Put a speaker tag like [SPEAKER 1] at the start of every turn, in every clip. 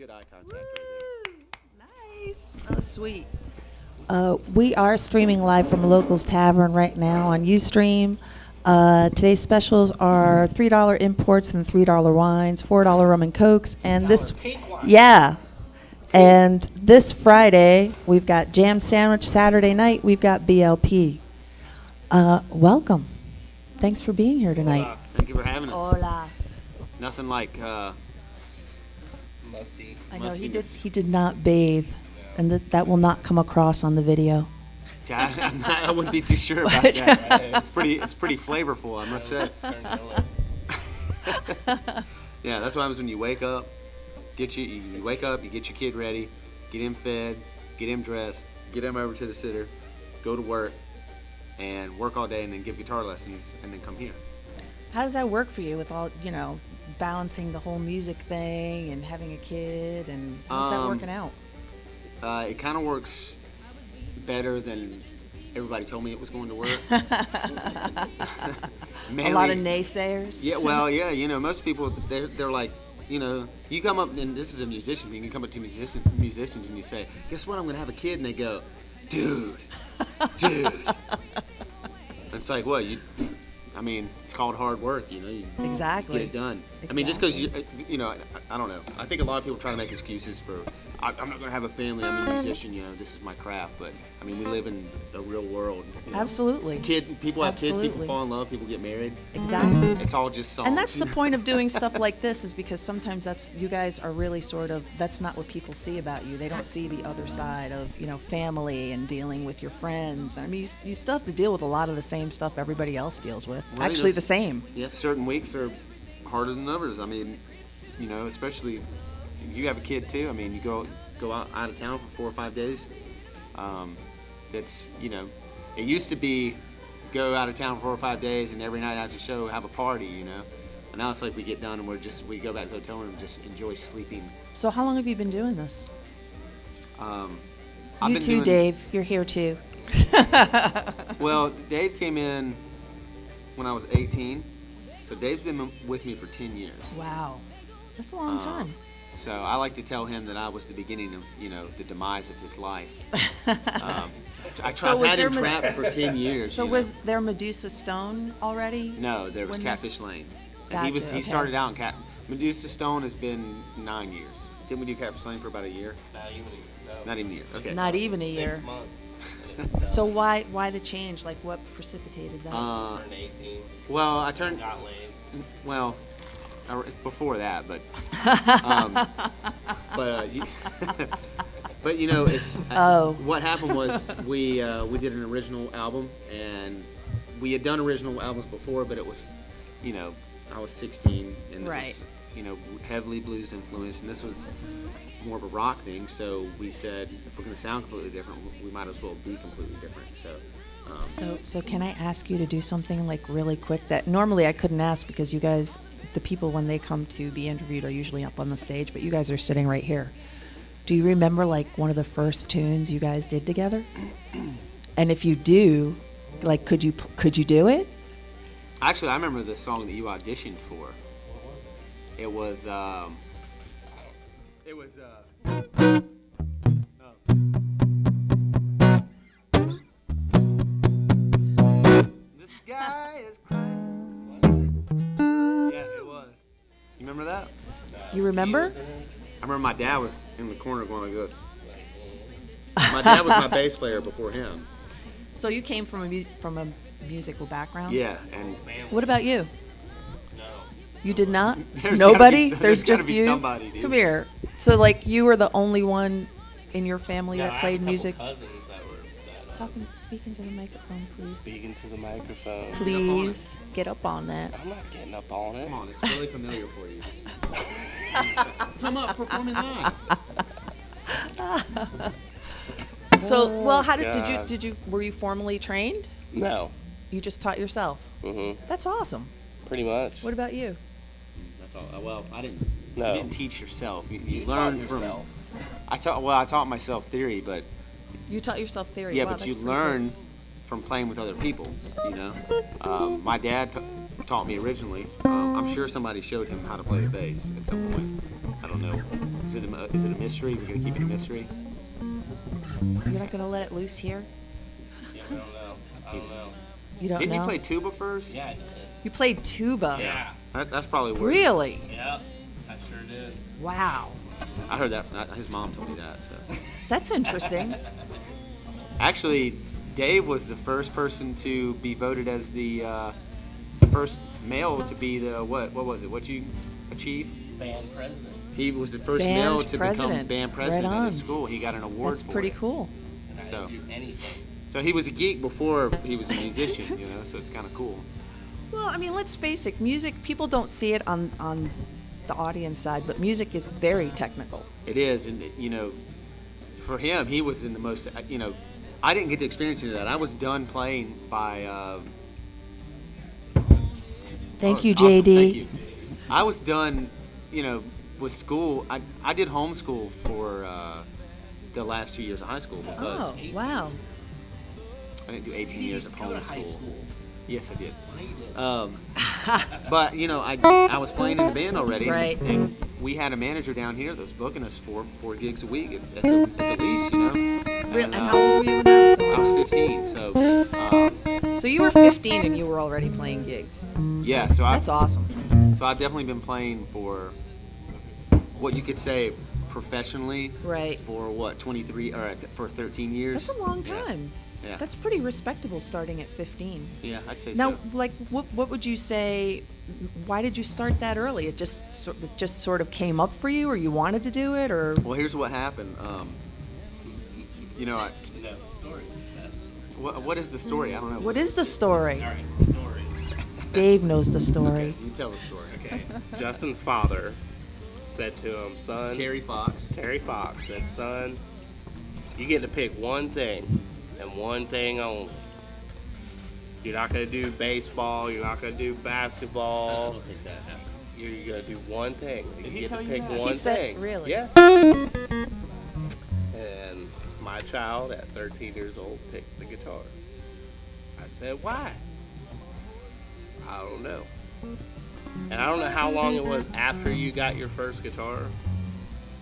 [SPEAKER 1] good eye contact right
[SPEAKER 2] Woo! Nice. Oh, sweet. We are streaming live from Locals Tavern right now on Ustream. Today's specials are $3 imports and $3 wines, $4 rum and cokes, and this, yeah. And this Friday we've got jam sandwich. Saturday night we've got BLP. Welcome. Thanks for being here tonight.
[SPEAKER 1] Hola. Thank you for having us.
[SPEAKER 2] Hola.
[SPEAKER 1] Nothing like
[SPEAKER 3] Musty.
[SPEAKER 2] I know he did.
[SPEAKER 1] mustiness.
[SPEAKER 2] He did not bathe, and that will not come across on the video.
[SPEAKER 1] I wouldn't be too sure about that. It's pretty flavorful, I must say. Yeah, that's what happens when you wake up. You wake up, you get your kid ready, get him fed, get him dressed, get him over to the sitter, go to work, and work all day, and then give guitar lessons, and then come here.
[SPEAKER 2] How does that work for you with all, balancing the whole music thing and having a kid, and how's that working out?
[SPEAKER 1] It kind of works better than everybody told me it was going to work.
[SPEAKER 2] A
[SPEAKER 1] Mainly,
[SPEAKER 2] lot of naysayers.
[SPEAKER 1] yeah, well, yeah, most people, they're like, you come up, and this is a musician thing, you come up to musicians and you say, guess what, I'm going to have a kid, and they go, dude. It's like, what, it's called hard work, you
[SPEAKER 2] Exactly.
[SPEAKER 1] get it done. I mean, just because, I don't know. I think a lot of people try to make excuses for, I'm not going to have a family, I'm a musician, this is my craft, but, we live in a real world.
[SPEAKER 2] Absolutely.
[SPEAKER 1] People have kids,
[SPEAKER 2] Absolutely.
[SPEAKER 1] people fall in love, people get married.
[SPEAKER 2] Exactly.
[SPEAKER 1] It's all just songs.
[SPEAKER 2] And that's the point of doing stuff like this, is because sometimes you guys are really that's not what people see about you. They don't see the other side of, family and dealing with your friends. I mean, you still have to deal with a lot of the same stuff everybody else deals with.
[SPEAKER 1] Well,
[SPEAKER 2] Actually, the same.
[SPEAKER 1] Yeah, certain weeks are harder than others. Especially if you have a kid too. You go out of town for 4 or 5 days. It used to be go out of town for 4 or 5 days and every night after the show have a party, And now it's like we get done and we go back to the hotel room and just enjoy sleeping.
[SPEAKER 2] So how long have you been doing this?
[SPEAKER 1] I've
[SPEAKER 2] You
[SPEAKER 1] been
[SPEAKER 2] too,
[SPEAKER 1] doing-
[SPEAKER 2] Dave. You're here too.
[SPEAKER 1] Well, Dave came in when I was 18, so Dave's been with me for 10 years.
[SPEAKER 2] Wow. That's a long time.
[SPEAKER 1] So I like to tell him that I was the beginning of, the demise of his life. I've had him trapped for 10 years.
[SPEAKER 2] So was there Medusa Stone already?
[SPEAKER 1] No, there was
[SPEAKER 2] when
[SPEAKER 1] Catfish Lane.
[SPEAKER 2] Gotcha,
[SPEAKER 1] And he
[SPEAKER 2] okay.
[SPEAKER 1] started out in Medusa Stone has been 9 years. Didn't we do Catfish Lane for about a year? Not even a year. Okay.
[SPEAKER 2] Not even a year.
[SPEAKER 3] 6 months.
[SPEAKER 2] So why the change? Like what precipitated that?
[SPEAKER 3] Turned 18.
[SPEAKER 1] Well, I turned.
[SPEAKER 3] Got laid.
[SPEAKER 1] Well, before that, but. But it's.
[SPEAKER 2] Oh.
[SPEAKER 1] What happened was we did an original album, and we had done original albums before, but it was, I was 16 and it
[SPEAKER 2] Right.
[SPEAKER 1] was, heavily blues influenced, and this was more of a rock thing. So we said, if we're going to sound completely different, we might as well be completely different.
[SPEAKER 2] So can I ask you to do something like really quick that normally I couldn't ask, because you guys, the people when they come to be interviewed are usually up on the stage, but you guys are sitting right here. Do you remember like one of the first tunes you guys did together? And if you do, like could you do it?
[SPEAKER 1] Actually, I remember the song that you auditioned for. It was. Oh. The sky is crying. Yeah, it was. You remember that?
[SPEAKER 2] You remember?
[SPEAKER 1] I remember my dad was in the corner going like this. My dad was my bass player before him.
[SPEAKER 2] So you came from a musical background?
[SPEAKER 1] Yeah, and
[SPEAKER 2] What about you?
[SPEAKER 3] No.
[SPEAKER 2] You did not?
[SPEAKER 1] There's
[SPEAKER 2] Nobody?
[SPEAKER 1] gotta be-
[SPEAKER 2] There's
[SPEAKER 1] there's gotta
[SPEAKER 2] just
[SPEAKER 1] be
[SPEAKER 2] you?
[SPEAKER 1] somebody, dude.
[SPEAKER 2] Come here. So like you were the only one in your family
[SPEAKER 3] No,
[SPEAKER 2] that played music?
[SPEAKER 3] I have a couple cousins that were
[SPEAKER 2] Speaking to the microphone, please.
[SPEAKER 3] speaking to the microphone.
[SPEAKER 2] Please get up on that.
[SPEAKER 3] I'm not getting up on it.
[SPEAKER 1] come on, it's really familiar for you. Just come up, performing live.
[SPEAKER 2] So, well, how
[SPEAKER 3] God.
[SPEAKER 2] did you were you formally trained?
[SPEAKER 3] No.
[SPEAKER 2] You just taught yourself. That's awesome.
[SPEAKER 3] Pretty much.
[SPEAKER 2] What about you?
[SPEAKER 1] That's all. Well, I didn't.
[SPEAKER 3] No.
[SPEAKER 1] You didn't teach yourself. You
[SPEAKER 3] taught
[SPEAKER 1] learned from.
[SPEAKER 3] yourself.
[SPEAKER 1] I taught myself theory, but
[SPEAKER 2] You taught yourself theory.
[SPEAKER 1] yeah,
[SPEAKER 2] Wow,
[SPEAKER 1] but
[SPEAKER 2] that's
[SPEAKER 1] you
[SPEAKER 2] pretty
[SPEAKER 1] learn from playing with other people. My dad taught me originally. I'm sure somebody showed him how to play the bass at some point. I don't know. Is it a mystery? We're gonna keep it a mystery.
[SPEAKER 2] You're not going to let it loose here?
[SPEAKER 3] Yeah, I don't know. I don't know.
[SPEAKER 2] You don't
[SPEAKER 1] Didn't
[SPEAKER 2] know?
[SPEAKER 1] you play tuba first?
[SPEAKER 3] Yeah, I did.
[SPEAKER 2] You played tuba.
[SPEAKER 3] Yeah.
[SPEAKER 1] That's probably where.
[SPEAKER 2] Really?
[SPEAKER 3] Yep. I sure did.
[SPEAKER 2] Wow.
[SPEAKER 1] I heard that. His mom told me that. So.
[SPEAKER 2] That's interesting.
[SPEAKER 1] Actually, Dave was the first person to be voted as the first male to be the what was it? What you achieve?
[SPEAKER 3] Band president.
[SPEAKER 1] He was the first
[SPEAKER 2] Band
[SPEAKER 1] male to become
[SPEAKER 2] president.
[SPEAKER 1] band president
[SPEAKER 2] Right
[SPEAKER 1] at
[SPEAKER 2] on.
[SPEAKER 1] his school. He got an award
[SPEAKER 2] That's
[SPEAKER 1] for
[SPEAKER 2] pretty
[SPEAKER 1] it.
[SPEAKER 2] cool.
[SPEAKER 3] And I
[SPEAKER 1] So.
[SPEAKER 3] didn't do anything.
[SPEAKER 1] So he was a geek before he was a musician, so it's kind of cool.
[SPEAKER 2] Well, I mean, let's face it. Music, people don't see it on the audience side, but music is very technical.
[SPEAKER 1] It is, and for him, he was in the most, I didn't get to experience any of that. I was done playing by.
[SPEAKER 2] Thank you,
[SPEAKER 1] awesome,
[SPEAKER 2] JD.
[SPEAKER 1] Thank you. I was done, with school. I did homeschool for the last 2 years of high school because
[SPEAKER 2] Oh, wow.
[SPEAKER 1] I didn't do 18 years of
[SPEAKER 3] Go to high
[SPEAKER 1] homeschool.
[SPEAKER 3] school.
[SPEAKER 1] Yes, I did.
[SPEAKER 3] No, you didn't.
[SPEAKER 1] But I was playing in the band already,
[SPEAKER 2] Right.
[SPEAKER 1] and we had a manager down here that was booking us for 4 gigs a week at the least,
[SPEAKER 2] And how old were you when that was going
[SPEAKER 1] I
[SPEAKER 2] on?
[SPEAKER 1] was 15, so
[SPEAKER 2] So you were 15 and you were already playing gigs.
[SPEAKER 1] yeah, so
[SPEAKER 2] That's awesome.
[SPEAKER 1] I've definitely been playing for what you could say professionally
[SPEAKER 2] Right.
[SPEAKER 1] for 23 or for 13 years.
[SPEAKER 2] That's a long
[SPEAKER 1] Yeah.
[SPEAKER 2] time.
[SPEAKER 1] Yeah,
[SPEAKER 2] That's pretty respectable starting at 15.
[SPEAKER 1] yeah, I'd say
[SPEAKER 2] Now,
[SPEAKER 1] so.
[SPEAKER 2] like, what would you say? Why did you start that early? It just sort of came up for you, or you wanted to do it, or
[SPEAKER 1] Well, here's what happened.
[SPEAKER 3] No, the story is the best.
[SPEAKER 1] what is the story? I don't know.
[SPEAKER 2] what is the story?
[SPEAKER 3] All right, the story.
[SPEAKER 2] Dave knows the story.
[SPEAKER 1] You tell the story.
[SPEAKER 3] Okay. Justin's father said to him, son,
[SPEAKER 1] Terry Fox.
[SPEAKER 3] Terry Fox said, son, you get to pick one thing and one thing only. You're not going to do baseball. You're not going to do basketball.
[SPEAKER 1] think that happened.
[SPEAKER 3] You're going to do one thing.
[SPEAKER 1] Did
[SPEAKER 3] You
[SPEAKER 1] he
[SPEAKER 3] get
[SPEAKER 1] tell
[SPEAKER 3] to
[SPEAKER 1] you
[SPEAKER 3] pick
[SPEAKER 1] that?
[SPEAKER 3] one
[SPEAKER 2] He said-
[SPEAKER 3] thing.
[SPEAKER 2] really?
[SPEAKER 3] Yeah. And my child at 13 years old picked the guitar. I said, why? I don't know. And I don't know how long it was after you got your first guitar.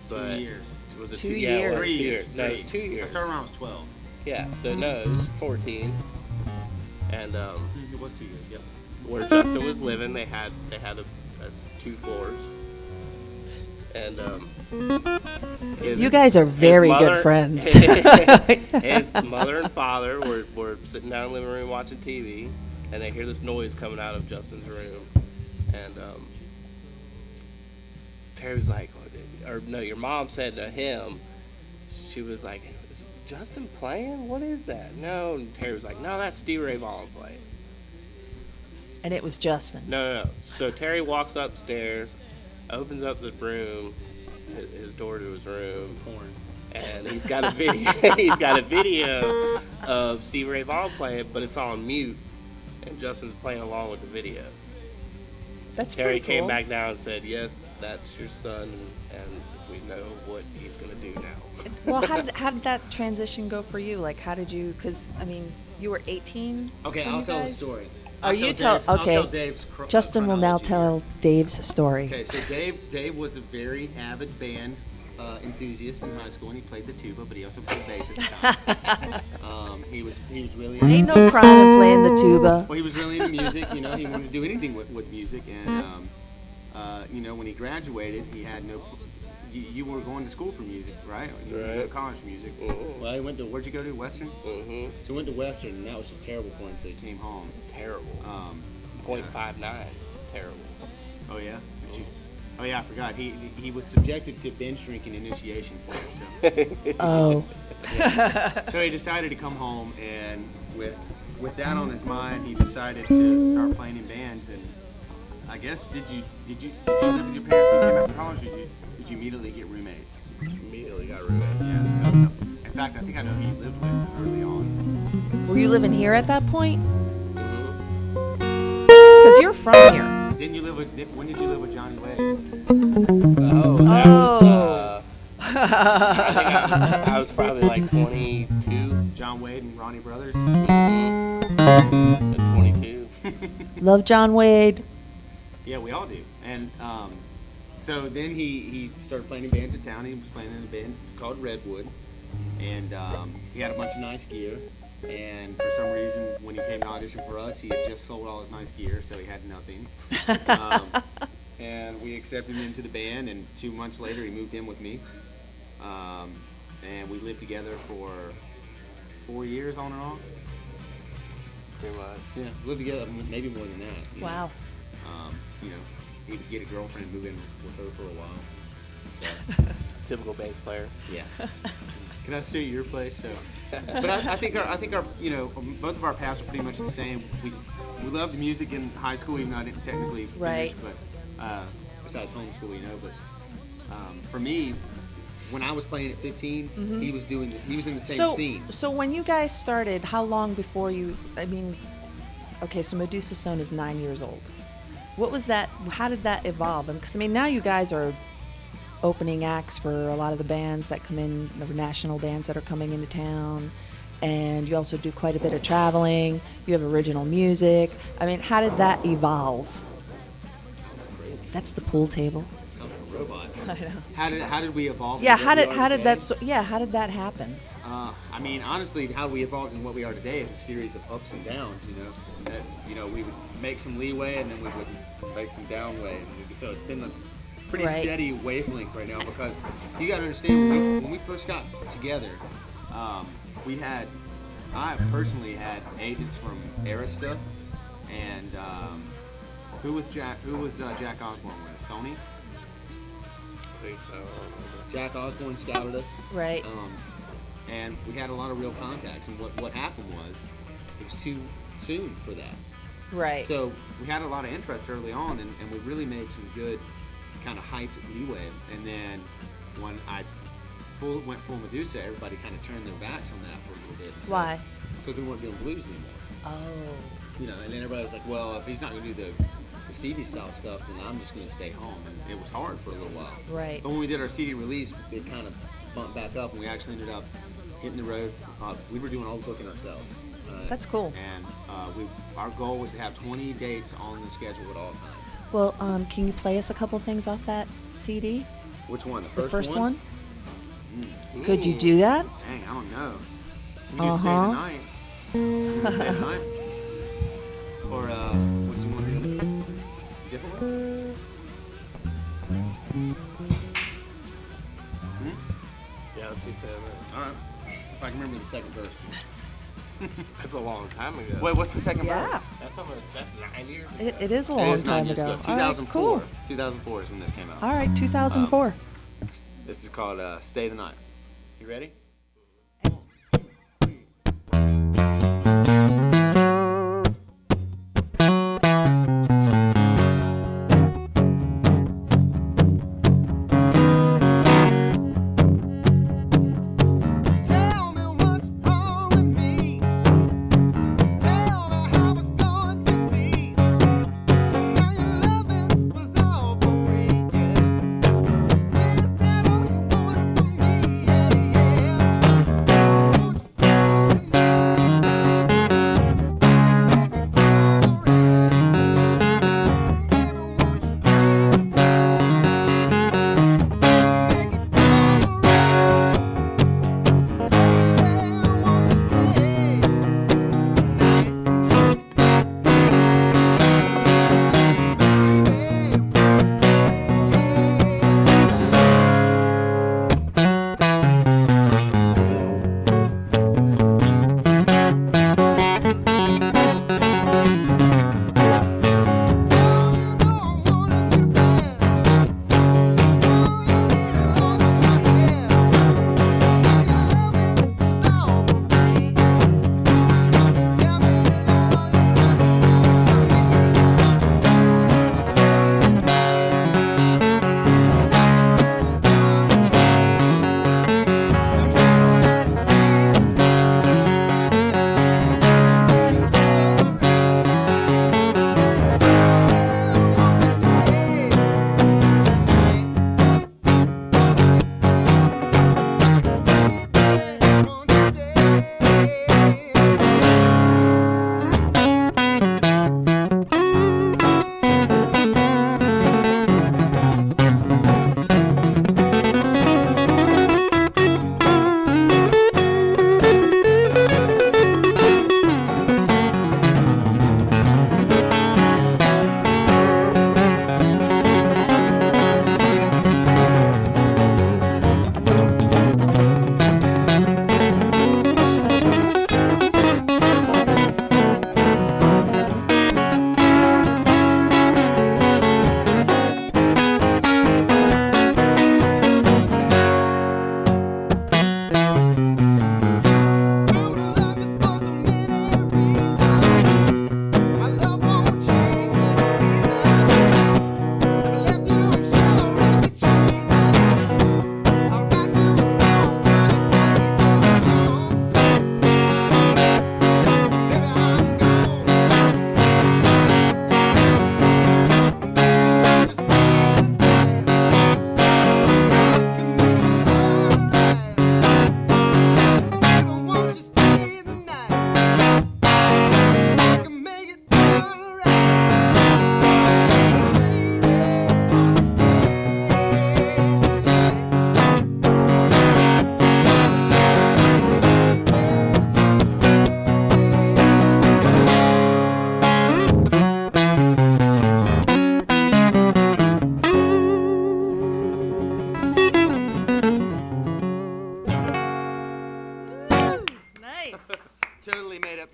[SPEAKER 3] But
[SPEAKER 1] 2 years.
[SPEAKER 3] Was it
[SPEAKER 2] 2
[SPEAKER 3] Yeah, it was
[SPEAKER 2] years.
[SPEAKER 3] 3 years. No, it was 2
[SPEAKER 1] I
[SPEAKER 3] years.
[SPEAKER 1] started when I was 12.
[SPEAKER 3] Yeah, so no, it was 14. And
[SPEAKER 1] It was 2 years. Yep.
[SPEAKER 3] where Justin was living, they had 2 floors. And his-
[SPEAKER 2] You guys are
[SPEAKER 3] his
[SPEAKER 2] very
[SPEAKER 3] mother-
[SPEAKER 2] good friends.
[SPEAKER 3] His mother and father were sitting down in the living room watching TV, and they hear this noise coming out of Justin's room. And Terry was like, or no, your mom said to him, she was like, is Justin playing? What is that? No. And Terry was like, no, that's Steve Ray Vaughan playing.
[SPEAKER 2] And it was Justin.
[SPEAKER 3] No. So Terry walks upstairs, opens up the room, his door to his room,
[SPEAKER 1] Porn.
[SPEAKER 3] and he's got a video. He's got a video of Steve Ray Vaughan playing, but it's on mute, and Justin's playing along with the video.
[SPEAKER 2] That's
[SPEAKER 3] Terry
[SPEAKER 2] pretty cool.
[SPEAKER 3] came back down and said, "Yes, that's your son, and we know what he's gonna do now."
[SPEAKER 2] Well, how did that transition go for you? Like, how did you? Because I mean, you were 18.
[SPEAKER 1] Okay,
[SPEAKER 2] when
[SPEAKER 1] I'll
[SPEAKER 2] you
[SPEAKER 1] tell the
[SPEAKER 2] guys-
[SPEAKER 1] story.
[SPEAKER 2] Oh, you tell.
[SPEAKER 1] I'll
[SPEAKER 2] Okay.
[SPEAKER 1] tell Dave's
[SPEAKER 2] Justin will now
[SPEAKER 1] chronology
[SPEAKER 2] tell Dave's story.
[SPEAKER 1] here. Okay, so Dave was a very avid band enthusiast in high school, and he played the tuba, but he also played bass at the time. He was really
[SPEAKER 2] Ain't no crime in playing the tuba.
[SPEAKER 1] well, he was really into music. He wanted to do anything with music, and when he graduated, he had no. You were going to school for music, right? You were going to
[SPEAKER 3] Right.
[SPEAKER 1] college for music.
[SPEAKER 3] Mhm.
[SPEAKER 1] Well, he went to. Where'd you go to? Western.
[SPEAKER 3] Mm-hmm.
[SPEAKER 1] So he went to Western, and that was just terrible for him. So he came home.
[SPEAKER 3] Terrible.
[SPEAKER 1] Um,
[SPEAKER 3] .59. Terrible.
[SPEAKER 1] Oh yeah. Oh yeah, I forgot. He was subjected to bench drinking initiations there. So.
[SPEAKER 2] Oh.
[SPEAKER 1] So he decided to come home, and with that on his mind, he decided to start playing in bands. And I guess did you live with your parents when you came after college? Or did you immediately get roommates?
[SPEAKER 3] Immediately got ruined.
[SPEAKER 1] Yeah. So in fact, I think I know who you lived with early on.
[SPEAKER 2] Were you living here at that point?
[SPEAKER 3] Mm-hmm.
[SPEAKER 2] Because you're from here.
[SPEAKER 1] Didn't you live with? When did you live with Johnny Wade?
[SPEAKER 3] Oh, that
[SPEAKER 2] Oh.
[SPEAKER 3] I was probably like 22.
[SPEAKER 1] John Wade and Ronnie Brothers.
[SPEAKER 3] At 22.
[SPEAKER 2] Love John Wade.
[SPEAKER 1] Yeah, we all do. And so then he started playing in bands in town. He was playing in a band called Redwood, and he had a bunch of nice gear. And for some reason, when he came to audition for us, he had just sold all his nice gear, so he had nothing. And we accepted him into the band, and 2 months later, he moved in with me. And we lived together for 4 years on and off.
[SPEAKER 3] Pretty much.
[SPEAKER 1] Yeah, we lived together maybe more than that. you know.
[SPEAKER 2] Wow.
[SPEAKER 1] You know, he'd get a girlfriend and move in with her for a while. So,
[SPEAKER 3] Typical bass player.
[SPEAKER 1] yeah. Can I stay at your place? So, but I think our you know, both of our paths are pretty much the same. We loved music in high school, even though I didn't technically finish,
[SPEAKER 2] Right.
[SPEAKER 1] but besides homeschool, you know. But for me, when I was playing at 15, he was in the same scene.
[SPEAKER 2] So when you guys started, how long before you? I mean, okay, so Medusa Stone is 9 years old. What was that? How did that evolve? Because I mean, now you guys are opening acts for a lot of the bands that come in, the national bands that are coming into town, and you also do quite a bit of traveling. You have original music. I mean, how did that evolve? That's the pool table.
[SPEAKER 1] Sounds like a robot.
[SPEAKER 2] I know.
[SPEAKER 1] How did we evolve?
[SPEAKER 2] Yeah,
[SPEAKER 1] into what we are
[SPEAKER 2] how did
[SPEAKER 1] today?
[SPEAKER 2] how did that happen?
[SPEAKER 1] I mean, honestly, how we evolved in what we are today is a series of ups and downs. You know, that we would make some leeway and then we would make some downway. So it's been a pretty
[SPEAKER 2] Right.
[SPEAKER 1] steady wavelength right now, because you got to understand when we first got together, I personally had agents from Arista, and who was Jack Osborne with? Sony.
[SPEAKER 3] I think so.
[SPEAKER 1] Jack Osborne scouted us.
[SPEAKER 2] Right.
[SPEAKER 1] And we had a lot of real contacts. And what happened was, it was too soon for that.
[SPEAKER 2] Right.
[SPEAKER 1] So we had a lot of interest early on, and we really made some good kind of hyped leeway. And then when I went full Medusa, everybody kind of turned their backs on that for a little bit.
[SPEAKER 2] Why?
[SPEAKER 1] Because we weren't doing blues anymore.
[SPEAKER 2] Oh.
[SPEAKER 1] You know, and then everybody was like, well, if he's not going to do the Stevie style stuff, then I'm just going to stay home. And it was hard for a little while.
[SPEAKER 2] Right.
[SPEAKER 1] But when we did our CD release, it kind of bumped back up, and we actually ended up hitting the road. We were doing all the booking ourselves.
[SPEAKER 2] That's cool.
[SPEAKER 1] And our goal was to have 20 dates on the schedule at all times.
[SPEAKER 2] Well, can you play us a couple things off that CD?
[SPEAKER 1] Which one?
[SPEAKER 2] The first one?
[SPEAKER 1] Mm.
[SPEAKER 2] Could you do that?
[SPEAKER 1] Dang, I don't know. We can do Stay the Night. You wanna Stay the Night. Or what's the one the other? Different one?
[SPEAKER 3] Yeah, let's just say that.
[SPEAKER 1] All right. If I can remember the second verse.
[SPEAKER 3] That's a long time ago.
[SPEAKER 1] Wait, what's the second
[SPEAKER 2] Yeah.
[SPEAKER 1] verse?
[SPEAKER 3] That's 9 years ago.
[SPEAKER 2] It is a
[SPEAKER 1] It
[SPEAKER 2] long
[SPEAKER 1] is 9
[SPEAKER 2] time
[SPEAKER 1] years
[SPEAKER 2] ago.
[SPEAKER 1] ago.
[SPEAKER 2] All right,
[SPEAKER 1] 2004.
[SPEAKER 2] cool.
[SPEAKER 1] 2004 is when this came out.
[SPEAKER 2] All right, 2004.
[SPEAKER 1] This is called Stay the Night. You ready?
[SPEAKER 4] Tell me what's wrong with me. Tell me how it's going to be. Now your loving was all for free, yeah. Is that all you wanted from me? Yeah, yeah.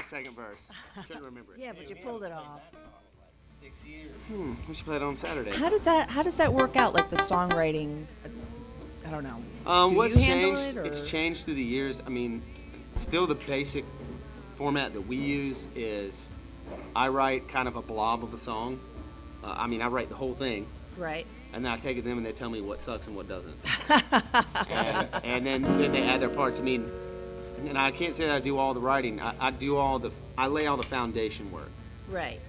[SPEAKER 1] the second verse. Couldn't remember it.
[SPEAKER 2] Yeah, but you pulled it off.
[SPEAKER 3] 6 years.
[SPEAKER 1] We should play it on Saturday.
[SPEAKER 2] How does that work out? Like the songwriting? I don't know. Do
[SPEAKER 1] What's
[SPEAKER 2] you handle
[SPEAKER 1] changed?
[SPEAKER 2] it, or?
[SPEAKER 1] It's changed through the years. I mean, still the basic format that we use is I write kind of a blob of a song. I mean, I write the whole thing,
[SPEAKER 2] Right.
[SPEAKER 1] and then I take it to them and they tell me what sucks and what doesn't. and then they add their parts. I mean, and I can't say that I do all the writing. I lay all the foundation work.
[SPEAKER 2] Right.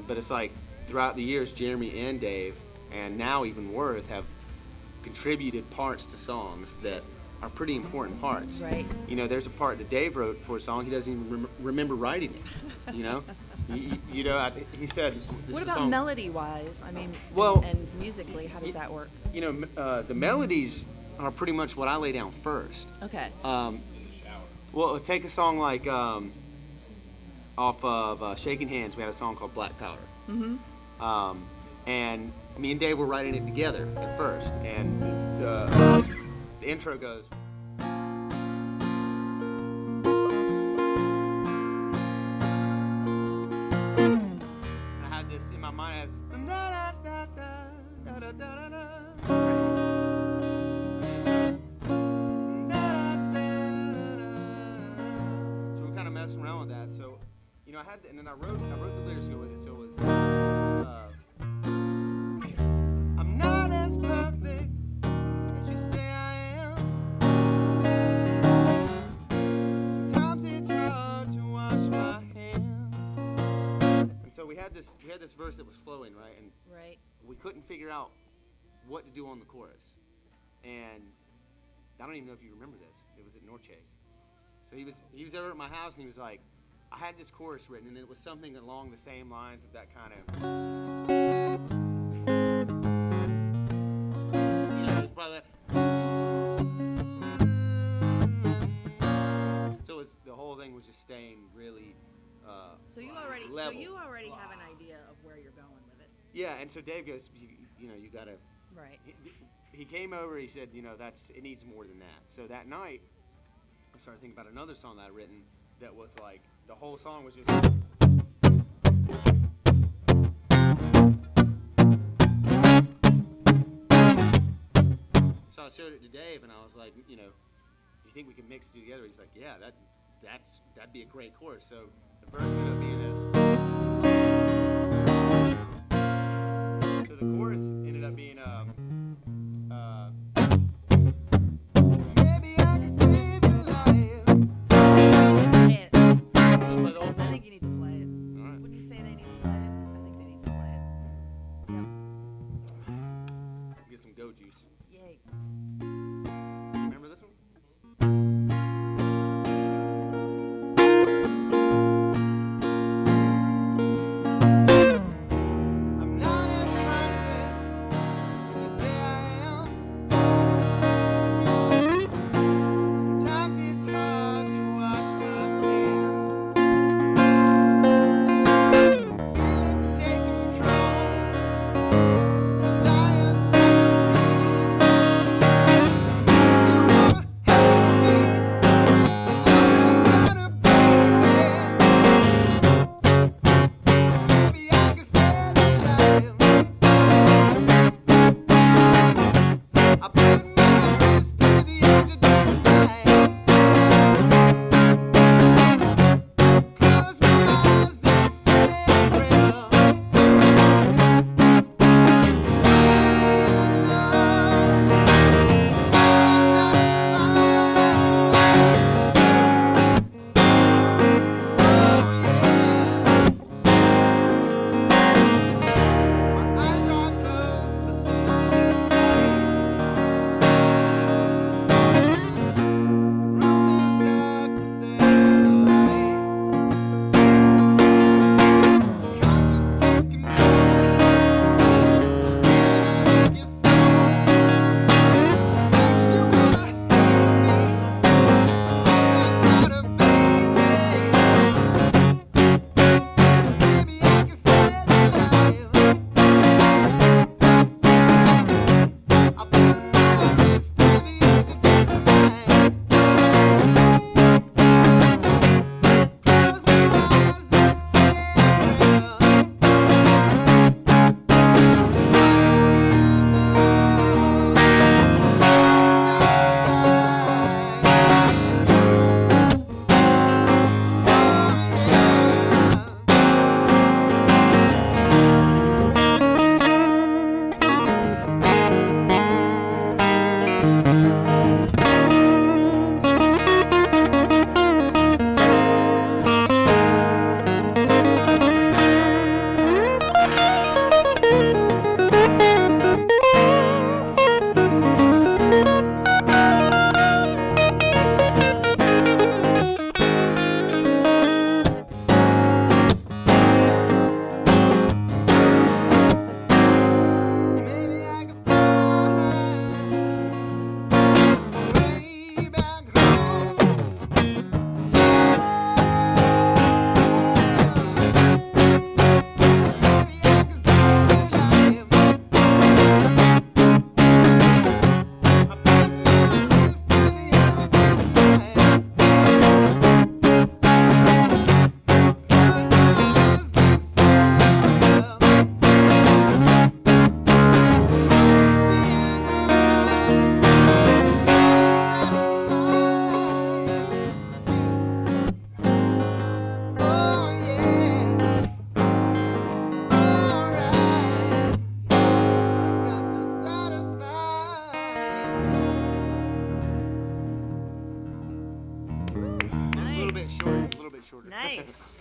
[SPEAKER 1] But it's like throughout the years, Jeremy and Dave, and now even Worth, have contributed parts to songs that are pretty important parts.
[SPEAKER 2] Right.
[SPEAKER 1] You know, there's a part that Dave wrote for a song, he doesn't even remember writing it. You know, he said. This
[SPEAKER 2] What
[SPEAKER 1] is a
[SPEAKER 2] about
[SPEAKER 1] song.
[SPEAKER 2] melody-wise? I mean,
[SPEAKER 1] Well,
[SPEAKER 2] and musically, how does that work?
[SPEAKER 1] You know, the melodies are pretty much what I lay down first.
[SPEAKER 2] Okay.
[SPEAKER 1] Well, take a song like off of Shaking Hands. We had a song called Black Powder.
[SPEAKER 2] Mm-hmm.
[SPEAKER 1] And me and Dave were writing it together at first, and the intro goes. I had this in my mind. I So we're kind of messing around with that. So, you know, and then I wrote the lyrics to go with it. So it was. I'm not as perfect as you say I am. Sometimes it's hard to wash my hands. And so we had this verse that was flowing, right? And
[SPEAKER 2] Right.
[SPEAKER 1] we couldn't figure out what to do on the chorus. And I don't even know if you remember this. It was at North Chase. So he was over at my house and he was like, I had this chorus written and it was something along the same lines of that kind of. You know, it was probably. So it was, the whole thing was just staying really.
[SPEAKER 2] So you
[SPEAKER 1] level.
[SPEAKER 2] already have an idea of where you're going with it.
[SPEAKER 1] Yeah, and so Dave goes, you know, you gotta.
[SPEAKER 2] Right.
[SPEAKER 1] He came over. He said, you know, it needs more than that. So that night, I started thinking about another song that I'd written that was like the whole song was just. So I showed it to Dave, and I was like, you know, do you think we can mix two together? He's like, yeah, that'd be a great chorus. So the verse ended up being this. So the chorus ended up being maybe I can save your life.
[SPEAKER 2] Play it.
[SPEAKER 1] Play the whole
[SPEAKER 2] I
[SPEAKER 1] thing.
[SPEAKER 2] think you need to play it.
[SPEAKER 1] All right.
[SPEAKER 2] Wouldn't you say they need to play it? I think they need to play it.
[SPEAKER 1] Get some go juice.
[SPEAKER 2] Yay.
[SPEAKER 1] Remember this one?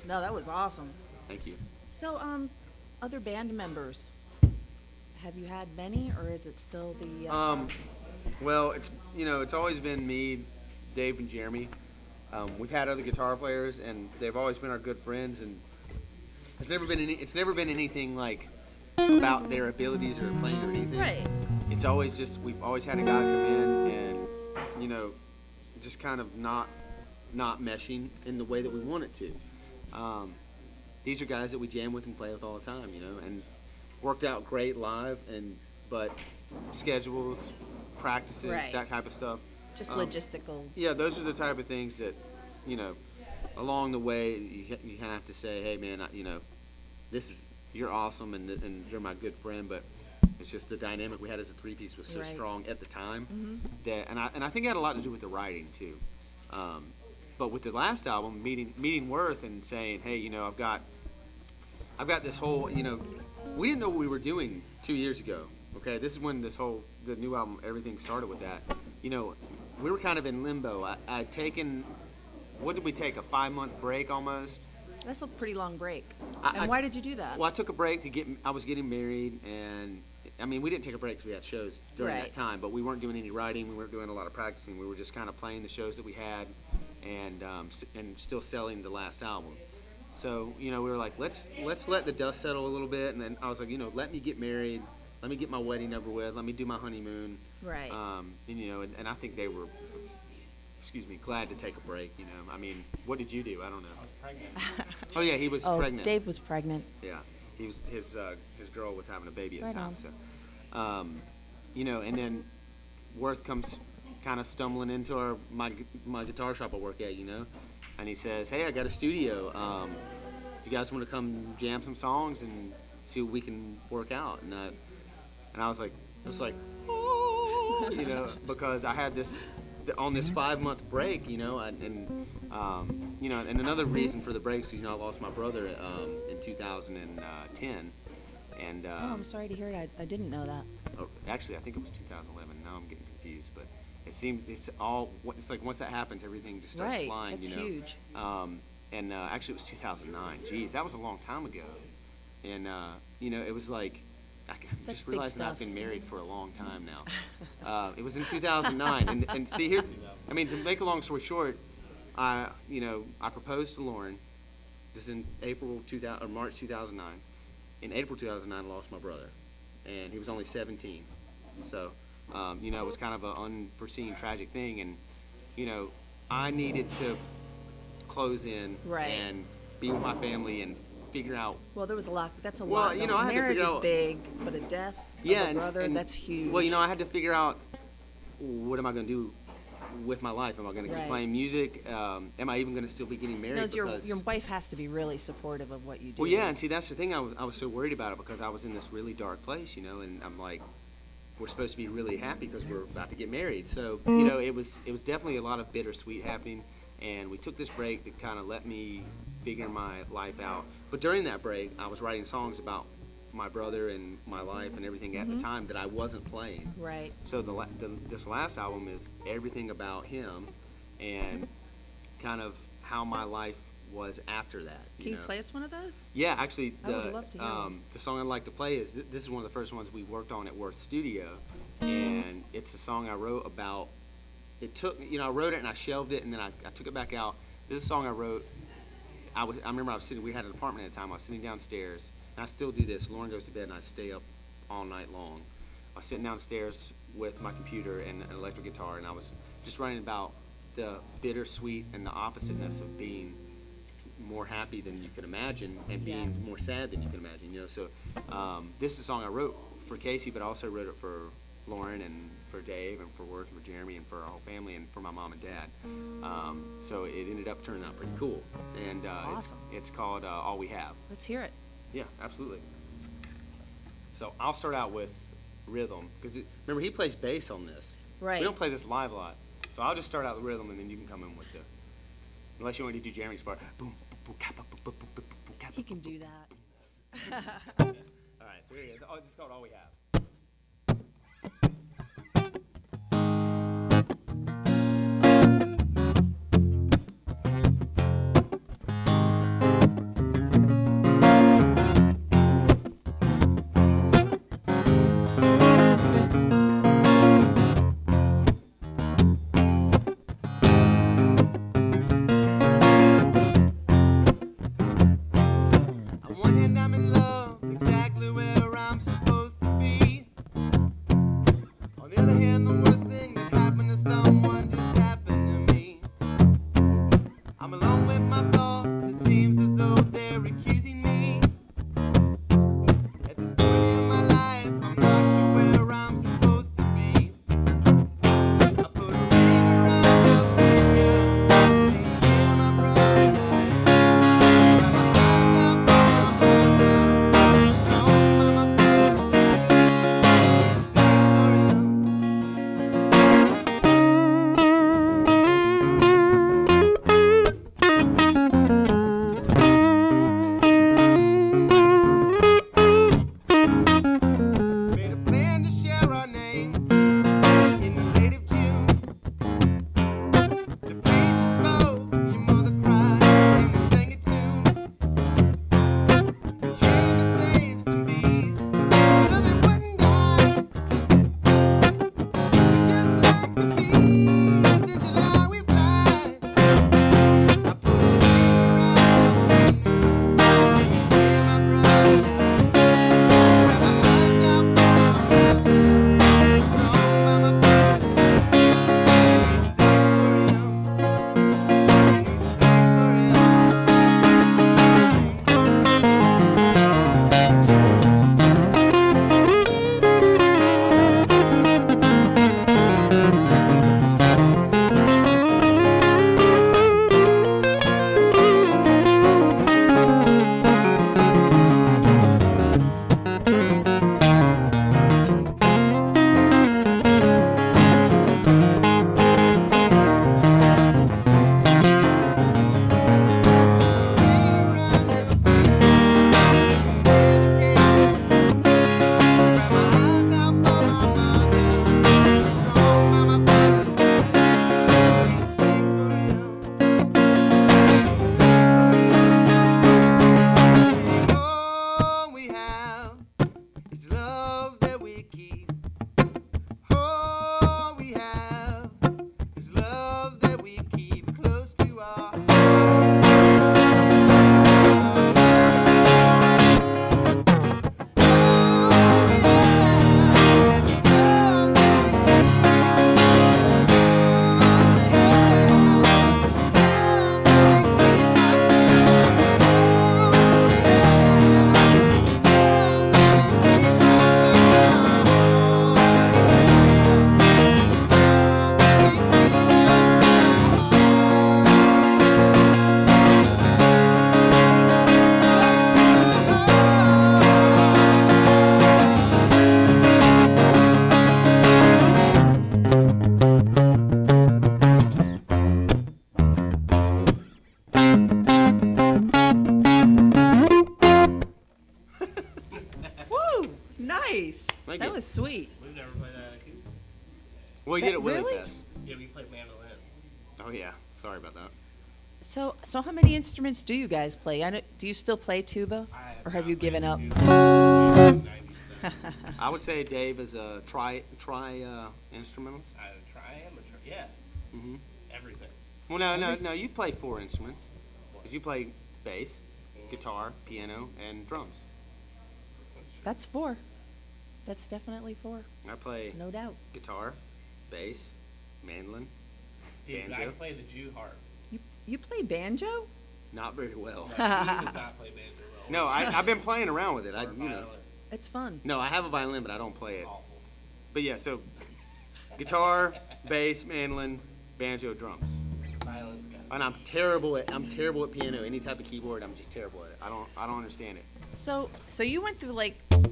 [SPEAKER 2] No, that was awesome.
[SPEAKER 1] Thank you.
[SPEAKER 2] So, other band members, have you had many, or is it still the?
[SPEAKER 1] Well, it's always been me, Dave, and Jeremy. We've had other guitar players, and they've always been our good friends. And it's never been anything like about their abilities or playing or anything.
[SPEAKER 2] Right.
[SPEAKER 1] It's always just we've always had a guy come in and just kind of not meshing in the way that we want it to. These are guys that we jam with and play with all the time, and worked out great live, but schedules, practices,
[SPEAKER 2] Right.
[SPEAKER 1] that type of stuff.
[SPEAKER 2] Just logistical.
[SPEAKER 1] Yeah, those are the type of things that, along the way you have to say, hey man, you're awesome and you're my good friend, but it's just the dynamic we had as a three-piece was so
[SPEAKER 2] Right.
[SPEAKER 1] strong at the time
[SPEAKER 2] Mm-hmm.
[SPEAKER 1] that, and I think it had a lot to do with the writing too. But with the last album, meeting Worth and saying, hey, I've got this whole, we didn't know what we were doing 2 years ago. Okay, this is when the new album, everything started with that. We were kind of in limbo. I'd taken, what did we take, a 5-month break almost?
[SPEAKER 2] That's a pretty long break.
[SPEAKER 1] I-
[SPEAKER 2] And why did you do that?
[SPEAKER 1] Well, I took a break I was getting married, and we didn't take a break because we had shows during
[SPEAKER 2] Right.
[SPEAKER 1] that time, but we weren't doing any writing, we weren't doing a lot of practicing, we were just kind of playing the shows that we had and still selling the last album. So, we were like, let's let the dust settle a little bit, and then I was like, let me get married, let me get my wedding over with, let me do my honeymoon.
[SPEAKER 2] Right.
[SPEAKER 1] And I think they were, glad to take a break, what did you do? I don't know.
[SPEAKER 3] I was pregnant.
[SPEAKER 1] Oh yeah, he was
[SPEAKER 2] Oh,
[SPEAKER 1] pregnant.
[SPEAKER 2] Dave was pregnant.
[SPEAKER 1] Yeah, he was his girl was having a baby at
[SPEAKER 2] Right
[SPEAKER 1] the time.
[SPEAKER 2] on.
[SPEAKER 1] So, and then Worth comes kind of stumbling into my guitar shop I work at, and he says, "Hey, I got a studio. Do you guys want to come jam some songs and see what we can work out?" And I was like, oh, because I had this on this 5-month break, and another reason for the breaks because I lost my brother in 2010, and
[SPEAKER 2] Oh, I'm sorry to hear it. I didn't know that.
[SPEAKER 1] actually I think it was 2011. Now I'm getting confused, but it seems it's like once that happens, everything just starts
[SPEAKER 2] Right.
[SPEAKER 1] flying.
[SPEAKER 2] That's huge.
[SPEAKER 1] Actually it was 2009. Geez, that was a long time ago, and it was like. I
[SPEAKER 2] That's
[SPEAKER 1] just
[SPEAKER 2] big
[SPEAKER 1] realized that I've
[SPEAKER 2] stuff.
[SPEAKER 1] been married for a long time now. It was in 2009, and see here, to make a long story short, I proposed to Lauren. This is in March 2009. In April 2009, I lost my brother, and he was only 17. So, it was kind of an unforeseen, tragic thing, and I needed to close in
[SPEAKER 2] Right.
[SPEAKER 1] and be with my family and figure out.
[SPEAKER 2] Well, there was a lot. That's a
[SPEAKER 1] Well,
[SPEAKER 2] lot.
[SPEAKER 1] I had to
[SPEAKER 2] Marriage
[SPEAKER 1] figure
[SPEAKER 2] is
[SPEAKER 1] out-
[SPEAKER 2] big, but a death
[SPEAKER 1] Yeah,
[SPEAKER 2] of a brother, that's huge.
[SPEAKER 1] Well, I had to figure out what am I going to do with my life. Am I going to keep
[SPEAKER 2] Right.
[SPEAKER 1] playing music? Am I even going to still be getting married?
[SPEAKER 2] No,
[SPEAKER 1] because
[SPEAKER 2] your wife has to be really supportive of what you do.
[SPEAKER 1] well, yeah, and see that's the thing. I was so worried about it because I was in this really dark place, and I'm like, we're supposed to be really happy because we're about to get married. So it was definitely a lot of bittersweet happening, and we took this break to kind of let me figure my life out. But during that break, I was writing songs about my brother and my life and everything at the time that I wasn't playing.
[SPEAKER 2] Right.
[SPEAKER 1] So this last album is everything about him and kind of how my life was after that.
[SPEAKER 2] Can you play us one of those?
[SPEAKER 1] Yeah, actually,
[SPEAKER 2] I would love to hear one.
[SPEAKER 1] the song I'd like to play is this is one of the first ones we worked on at Worth Studio, and it's a song I wrote about. It took I wrote it and I shelved it and then I took it back out. This is a song I wrote. I remember I was sitting. We had an apartment at the time. I was sitting downstairs, and I still do this. Lauren goes to bed and I stay up all night long. I was sitting downstairs with my computer and an electric guitar, and I was just writing about the bittersweet and the oppositeness of being more happy than you could imagine and being more sad than you could imagine. So this is a song I wrote for Casey, but I also wrote it for Lauren and for Dave and for Worth and for Jeremy and for our whole family and for my mom and dad. So it ended up turning out pretty cool. And
[SPEAKER 2] Awesome.
[SPEAKER 1] it's called All We Have.
[SPEAKER 2] Let's hear it.
[SPEAKER 1] Yeah, absolutely. So I'll start out with rhythm because remember he plays bass on this.
[SPEAKER 2] Right.
[SPEAKER 1] We don't play this live a lot, so I'll just start out with rhythm and then you can come in with the. Unless you want to do Jeremy's part. Boom, boom, kappa, boom, boom, boom, boom, boom, kappa,
[SPEAKER 2] He can
[SPEAKER 1] boom,
[SPEAKER 2] do
[SPEAKER 1] boom.
[SPEAKER 2] that.
[SPEAKER 1] All right, so here it is. Oh, it's called All We Have.
[SPEAKER 4] accusing me. At this point in my life, I'm not sure where I'm supposed to be. I put a ring around your finger, you're my brother. Got my eyes up on my mother, on my brother. Sing for him. Made a plan to share our name in the late of June. The preacher spoke, your mother cried, and we sang a tune. We came to save some bees so they wouldn't die. Just like the bees in July we fly. I put a ring around your finger, you're my brother. Got my eyes up on my brother, on my brother. Sing for him, all we have is love that we keep. All we have is love that we keep close to our
[SPEAKER 2] Woo! Nice.
[SPEAKER 1] Thank
[SPEAKER 2] That
[SPEAKER 1] you.
[SPEAKER 2] was sweet.
[SPEAKER 3] We've never played that acoustic.
[SPEAKER 1] Well, you did it really
[SPEAKER 2] Really?
[SPEAKER 1] fast.
[SPEAKER 3] Yeah, we played mandolin.
[SPEAKER 1] Oh yeah, sorry about that.
[SPEAKER 2] So how many instruments do you guys play? Do you still play tuba, or have
[SPEAKER 3] not
[SPEAKER 2] you given
[SPEAKER 3] played
[SPEAKER 2] up?
[SPEAKER 3] tuba since 97.
[SPEAKER 1] I would say Dave is a try instrumentalist.
[SPEAKER 3] I try amateur. Yeah,
[SPEAKER 1] Mm-hmm.
[SPEAKER 3] everything.
[SPEAKER 1] Well, no. You play 4 instruments. 'Cause you play bass, guitar, piano, and drums.
[SPEAKER 2] That's 4. That's definitely 4,
[SPEAKER 1] I play
[SPEAKER 2] no doubt.
[SPEAKER 1] guitar, bass, mandolin,
[SPEAKER 3] Dude, I
[SPEAKER 1] banjo.
[SPEAKER 3] play the Jew harp.
[SPEAKER 2] You play banjo?
[SPEAKER 1] Not very well.
[SPEAKER 3] No, he does not play banjo well.
[SPEAKER 1] No, I've been playing around with it.
[SPEAKER 3] Or violin.
[SPEAKER 2] It's fun.
[SPEAKER 1] No, I have a violin, but I don't play
[SPEAKER 3] It's
[SPEAKER 1] it.
[SPEAKER 3] awful.
[SPEAKER 1] But yeah, so guitar, bass, mandolin, banjo, drums.
[SPEAKER 3] Violin's got.
[SPEAKER 1] And I'm terrible at piano. Any type of keyboard, I'm just terrible at it. I don't understand it.
[SPEAKER 2] So you went through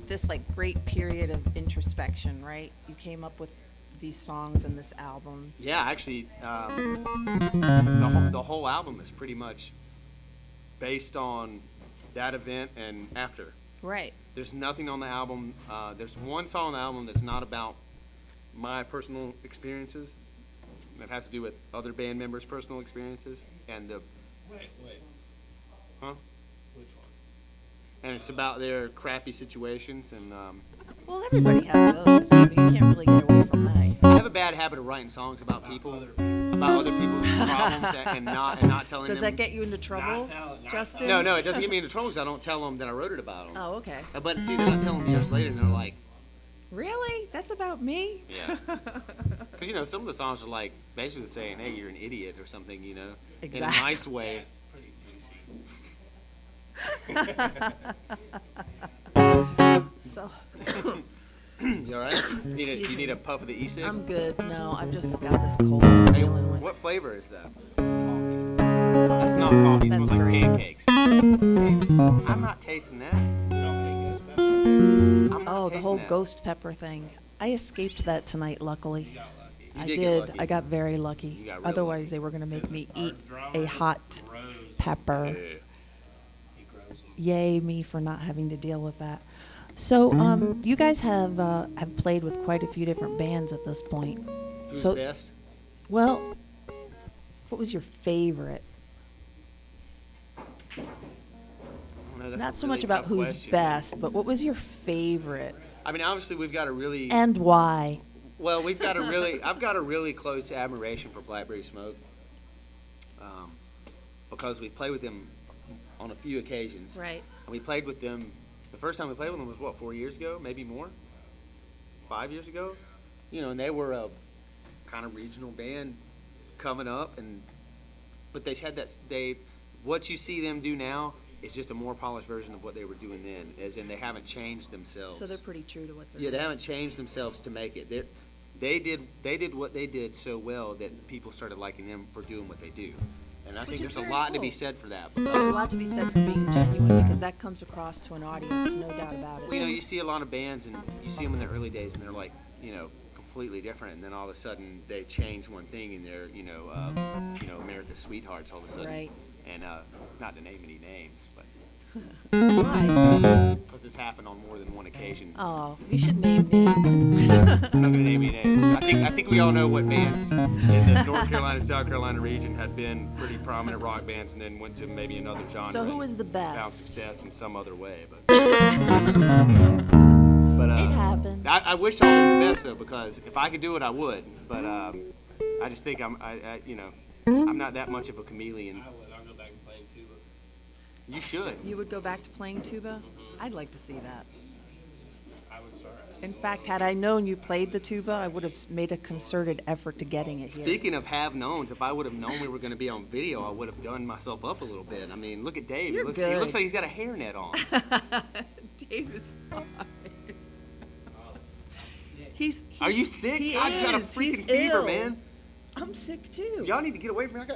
[SPEAKER 2] this great period of introspection, right? You came up with these songs and this album.
[SPEAKER 1] Yeah, actually, the whole album is pretty much based on that event and after.
[SPEAKER 2] Right.
[SPEAKER 1] There's nothing on the album. There's one song on the album that's not about my personal experiences. That has to do with other band members' personal experiences, and
[SPEAKER 3] Wait.
[SPEAKER 1] huh?
[SPEAKER 3] Which one?
[SPEAKER 1] And it's about their crappy situations. And
[SPEAKER 2] Well, everybody has those. I mean, you can't really get away from that.
[SPEAKER 1] I have a bad habit of writing songs about people,
[SPEAKER 3] Other people.
[SPEAKER 1] about other people's problems, and not telling
[SPEAKER 2] Does
[SPEAKER 1] them.
[SPEAKER 2] that get you into trouble,
[SPEAKER 3] not
[SPEAKER 2] Justin?
[SPEAKER 1] No, it doesn't get me into trouble because I don't tell them that I wrote it about them.
[SPEAKER 2] Oh, okay.
[SPEAKER 1] But see, then I tell them years later, and they're like,
[SPEAKER 2] Really? That's about me?
[SPEAKER 1] yeah. Because, some of the songs are like basically saying, hey, you're an idiot or something, in a
[SPEAKER 2] Exactly.
[SPEAKER 1] nice way.
[SPEAKER 3] That's pretty douchey.
[SPEAKER 2] So,
[SPEAKER 1] You all right? You need a puff of the e-cig?
[SPEAKER 2] I'm good. No, I've just got this cold I'm
[SPEAKER 1] Hey,
[SPEAKER 2] dealing with.
[SPEAKER 1] what flavor is that?
[SPEAKER 3] That's not coffee. It
[SPEAKER 2] That's
[SPEAKER 3] smells like
[SPEAKER 2] great.
[SPEAKER 3] pancakes.
[SPEAKER 1] I'm not tasting that. I'm not
[SPEAKER 2] Oh, the
[SPEAKER 1] tasting
[SPEAKER 2] whole
[SPEAKER 1] that.
[SPEAKER 2] ghost pepper thing. I escaped that tonight, luckily.
[SPEAKER 1] You
[SPEAKER 2] I
[SPEAKER 1] did get
[SPEAKER 2] did.
[SPEAKER 1] lucky.
[SPEAKER 2] I got very lucky.
[SPEAKER 1] You got real
[SPEAKER 2] Otherwise,
[SPEAKER 1] lucky.
[SPEAKER 2] they were going to make me eat a hot pepper.
[SPEAKER 1] Yeah.
[SPEAKER 2] Yay me for not having to deal with that. So, you guys have played with quite a few different bands at this point.
[SPEAKER 1] Who's
[SPEAKER 2] So-
[SPEAKER 1] best?
[SPEAKER 2] Well, what was your favorite?
[SPEAKER 1] I don't know, that's
[SPEAKER 2] Not
[SPEAKER 1] a
[SPEAKER 2] so
[SPEAKER 1] really
[SPEAKER 2] much about
[SPEAKER 1] tough
[SPEAKER 2] who's
[SPEAKER 1] question.
[SPEAKER 2] best, but what was your favorite
[SPEAKER 1] I mean, obviously, we've got a really
[SPEAKER 2] and why?
[SPEAKER 1] well, we've got a really I've got a really close admiration for Blackberry Smoke, because we played with them on a few occasions.
[SPEAKER 2] Right.
[SPEAKER 1] And we played with them. The first time we played with them was what, 4 years ago, maybe more, 5 years ago. You know, and they were a kind of regional band coming up, but they had that what you see them do now is just a more polished version of what they were doing then, as in they haven't changed themselves.
[SPEAKER 2] So they're pretty true to what they're
[SPEAKER 1] Yeah, they
[SPEAKER 2] doing.
[SPEAKER 1] haven't changed themselves to make it. They did what they did so well that people started liking them for doing what they do. And I
[SPEAKER 2] Which
[SPEAKER 1] think
[SPEAKER 2] is
[SPEAKER 1] there's a
[SPEAKER 2] very
[SPEAKER 1] lot to
[SPEAKER 2] cool.
[SPEAKER 1] be said for that.
[SPEAKER 2] There's a
[SPEAKER 1] Because,
[SPEAKER 2] lot to be said for being genuine because that comes across to an audience, no doubt about it.
[SPEAKER 1] you know, you see a lot of bands and you see them in their early days and they're like, you know, completely different. And then all of a sudden they change one thing and they're, America's Sweethearts all of a sudden.
[SPEAKER 2] Right.
[SPEAKER 1] And not to name any names, but
[SPEAKER 2] Why?
[SPEAKER 1] because it's happened on more than one occasion.
[SPEAKER 2] Oh, you should name names.
[SPEAKER 1] I'm not gonna name any names. I think we all know what bands in the North Carolina, South Carolina region had been pretty prominent rock bands, and then went to maybe another genre.
[SPEAKER 2] So who
[SPEAKER 1] and
[SPEAKER 2] was the
[SPEAKER 1] found
[SPEAKER 2] best?
[SPEAKER 1] success in some other way, but
[SPEAKER 2] It happens.
[SPEAKER 1] I wish I was the best though, because if I could do it, I would. But I just think I'm not that much of a chameleon.
[SPEAKER 3] I'll go back and play tuba.
[SPEAKER 1] You should.
[SPEAKER 2] You would go back to playing tuba? I'd like to see that.
[SPEAKER 3] I would start.
[SPEAKER 2] In fact, had I known you played the tuba, I would have made a concerted effort to getting it here.
[SPEAKER 1] Speaking of have-knowns, if I would have known we were going to be on video, I would have done myself up a little bit. I mean, look at Dave.
[SPEAKER 2] You're
[SPEAKER 1] He
[SPEAKER 2] good.
[SPEAKER 1] looks like he's got a hairnet on.
[SPEAKER 2] Dave is fine. He's
[SPEAKER 1] Are you sick?
[SPEAKER 2] He
[SPEAKER 1] I've got a
[SPEAKER 2] is.
[SPEAKER 1] freaking
[SPEAKER 2] He's
[SPEAKER 1] fever,
[SPEAKER 2] ill.
[SPEAKER 1] man.
[SPEAKER 2] I'm sick too.
[SPEAKER 1] Y'all need to get away from me. I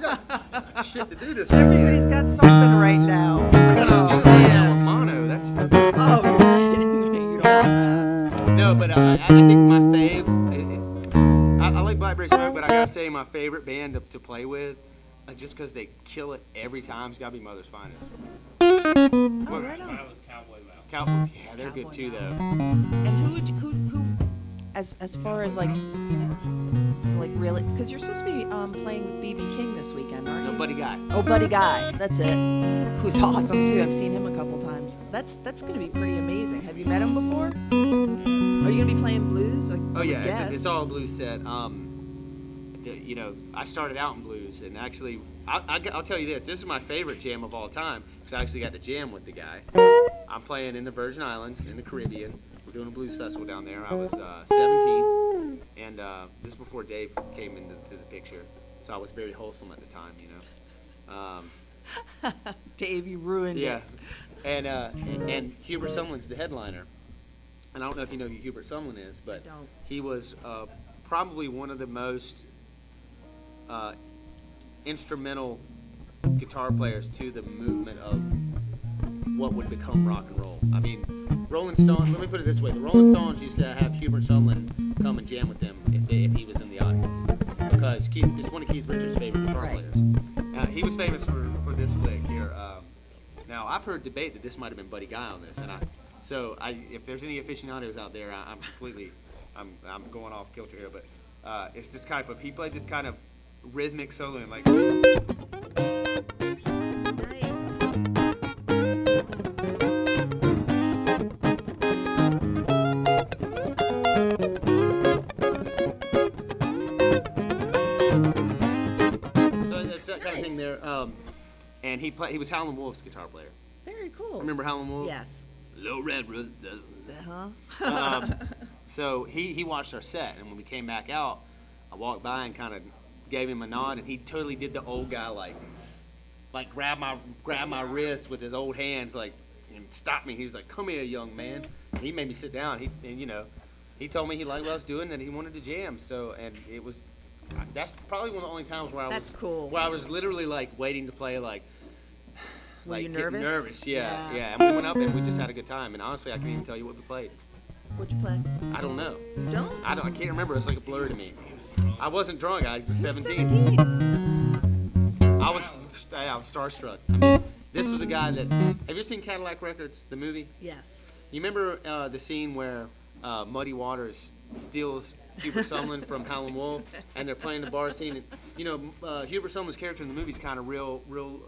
[SPEAKER 1] got shit to do this
[SPEAKER 2] Everybody's got something right now.
[SPEAKER 1] I got a
[SPEAKER 2] Oh,
[SPEAKER 1] student right now
[SPEAKER 2] man.
[SPEAKER 1] with mono. That's
[SPEAKER 2] Oh, you're kidding me. You don't want that.
[SPEAKER 1] no, but I think my I like Blackberry Smoke, but I gotta say my favorite band to play with, just because they kill it every time, has gotta be Mother's Finest.
[SPEAKER 2] Oh, right on.
[SPEAKER 3] Mine was Cowboy Mouth.
[SPEAKER 1] Cowboys, yeah, they're good
[SPEAKER 2] Cowboy
[SPEAKER 1] too
[SPEAKER 2] Mouth.
[SPEAKER 1] though.
[SPEAKER 2] And who, as far as like really, because you're supposed to be playing with B.B. King this weekend, aren't you?
[SPEAKER 1] No, Buddy Guy.
[SPEAKER 2] Oh, Buddy Guy, that's it. Who's awesome too. I've seen him a couple times. That's going to be pretty amazing. Have you met him before? Are you going to be playing blues? I
[SPEAKER 1] Oh
[SPEAKER 2] would
[SPEAKER 1] yeah,
[SPEAKER 2] guess.
[SPEAKER 1] it's all a blues set. I started out in blues, and actually, I'll tell you this. This is my favorite jam of all time, because I actually got to jam with the guy. I'm playing in the Virgin Islands in the Caribbean. We're doing a blues festival down there. I was 17, and this is before Dave came into the picture, so I was very wholesome at the time, you know.
[SPEAKER 2] Dave, you ruined
[SPEAKER 1] Yeah,
[SPEAKER 2] it.
[SPEAKER 1] and Hubert Sumlin's the headliner. And I don't know if you know who Hubert Sumlin is, but
[SPEAKER 2] don't.
[SPEAKER 1] he was probably one of the most instrumental guitar players to the movement of what would become rock and roll. I mean, Rolling Stones, let me put it this way, the Rolling Stones used to have Hubert Sumlin come and jam with them if he was in the audience, because it's one of Keith Richards' favorite guitar
[SPEAKER 2] Right.
[SPEAKER 1] players. He was famous for this lick here. Now, I've heard debate that this might have been Buddy Guy on this, and if there's any aficionados out there, I'm going off kilter here, but it's this type of, he played this kind of rhythmic solo and like, so it's that kind of thing there. And he was Howlin' Wolf's guitar player.
[SPEAKER 2] Very cool.
[SPEAKER 1] Remember Howlin' Wolf?
[SPEAKER 2] Yes.
[SPEAKER 1] Low Red.
[SPEAKER 2] Uh-huh.
[SPEAKER 1] So he watched our set, and when we came back out, I walked by and kind of gave him a nod, and he totally did the old guy like, like grab my wrist with his old hands, like, and stopped me. He was like, "Come here, young man." And he made me sit down. He told me he liked what I was doing and he wanted to jam. So, and it was, that's probably one of the only times where
[SPEAKER 5] That's cool.
[SPEAKER 1] where I was literally like waiting to play, like
[SPEAKER 5] Were you
[SPEAKER 1] getting
[SPEAKER 5] nervous?
[SPEAKER 1] nervous, yeah.
[SPEAKER 5] Yeah.
[SPEAKER 1] And we went up and we just had a good time. And honestly, I can't even tell you what we played.
[SPEAKER 5] What'd you play?
[SPEAKER 1] I don't know.
[SPEAKER 5] Don't?
[SPEAKER 1] I can't remember. It's like a blur to me. I wasn't drunk. I was 17.
[SPEAKER 5] 17.
[SPEAKER 1] I was starstruck. I mean, this was a guy that. Have you ever seen Cadillac Records, the movie?
[SPEAKER 5] Yes.
[SPEAKER 1] You remember the scene where Muddy Waters steals Hubert Sumlin from Howlin' Wolf, and they're playing the bar scene. And, Hubert Sumlin's character in the movie is kind of real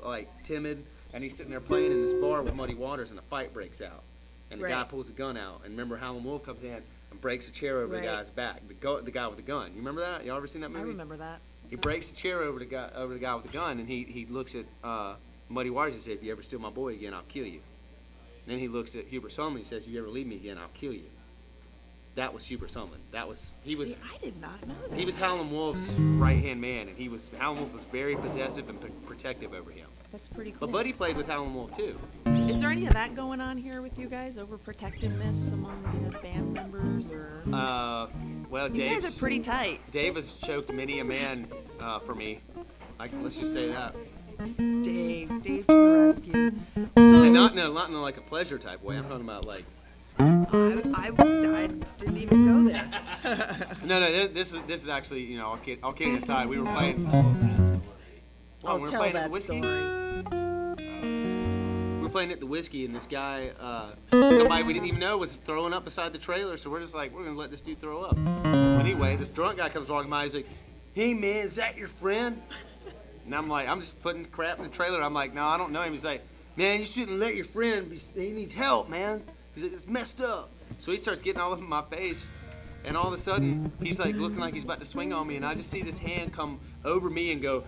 [SPEAKER 1] like timid, and he's sitting there playing in this bar with Muddy Waters, and a fight breaks out, and the guy
[SPEAKER 5] Right.
[SPEAKER 1] pulls a gun out. And remember, Howlin' Wolf comes in and breaks a chair over the
[SPEAKER 5] Right.
[SPEAKER 1] guy's back. The guy with the gun. You remember that? Y'all ever seen that
[SPEAKER 5] I
[SPEAKER 1] movie?
[SPEAKER 5] remember that.
[SPEAKER 1] He breaks the chair over the guy with the gun, and he looks at Muddy Waters and says, "If you ever steal my boy again, I'll kill you." And then he looks at Hubert Sumlin and he says, "If you ever leave me again, I'll kill you." That was Hubert Sumlin. He was
[SPEAKER 5] See, I did not know that.
[SPEAKER 1] he was Howlin' Wolf's right hand man, and Howlin' Wolf was very possessive and protective over him.
[SPEAKER 5] That's pretty cool.
[SPEAKER 1] But Buddy played with Howlin' Wolf too.
[SPEAKER 5] Is there any of that going on here with you guys, overprotectiveness among the band members, or?
[SPEAKER 1] Well,
[SPEAKER 5] You guys are pretty tight.
[SPEAKER 1] Dave has choked many a man for me. Let's just say that.
[SPEAKER 5] Dave to the rescue. So
[SPEAKER 1] And not in like a pleasure type way. I'm talking about like.
[SPEAKER 5] I didn't even go there.
[SPEAKER 1] No. This is actually, all kidding aside, we were playing.
[SPEAKER 5] I'll
[SPEAKER 1] we were
[SPEAKER 5] tell
[SPEAKER 1] playing at
[SPEAKER 5] that
[SPEAKER 1] the Whiskey.
[SPEAKER 5] story.
[SPEAKER 1] We were playing at the Whiskey, and this guy, somebody we didn't even know, was throwing up beside the trailer. So we're just like, we're gonna let this dude throw up. Anyway, this drunk guy comes walking by. He's like, "Hey man, is that your friend?" And I'm like, I'm just putting crap in the trailer. I'm like, "No, I don't know him." He's like, "Man, you shouldn't let your friend. He needs help, man. He's like, it's messed up." So he starts getting all up in my face, and all of a sudden, he's like looking like he's about to swing on me, and I just see this hand come over me and go,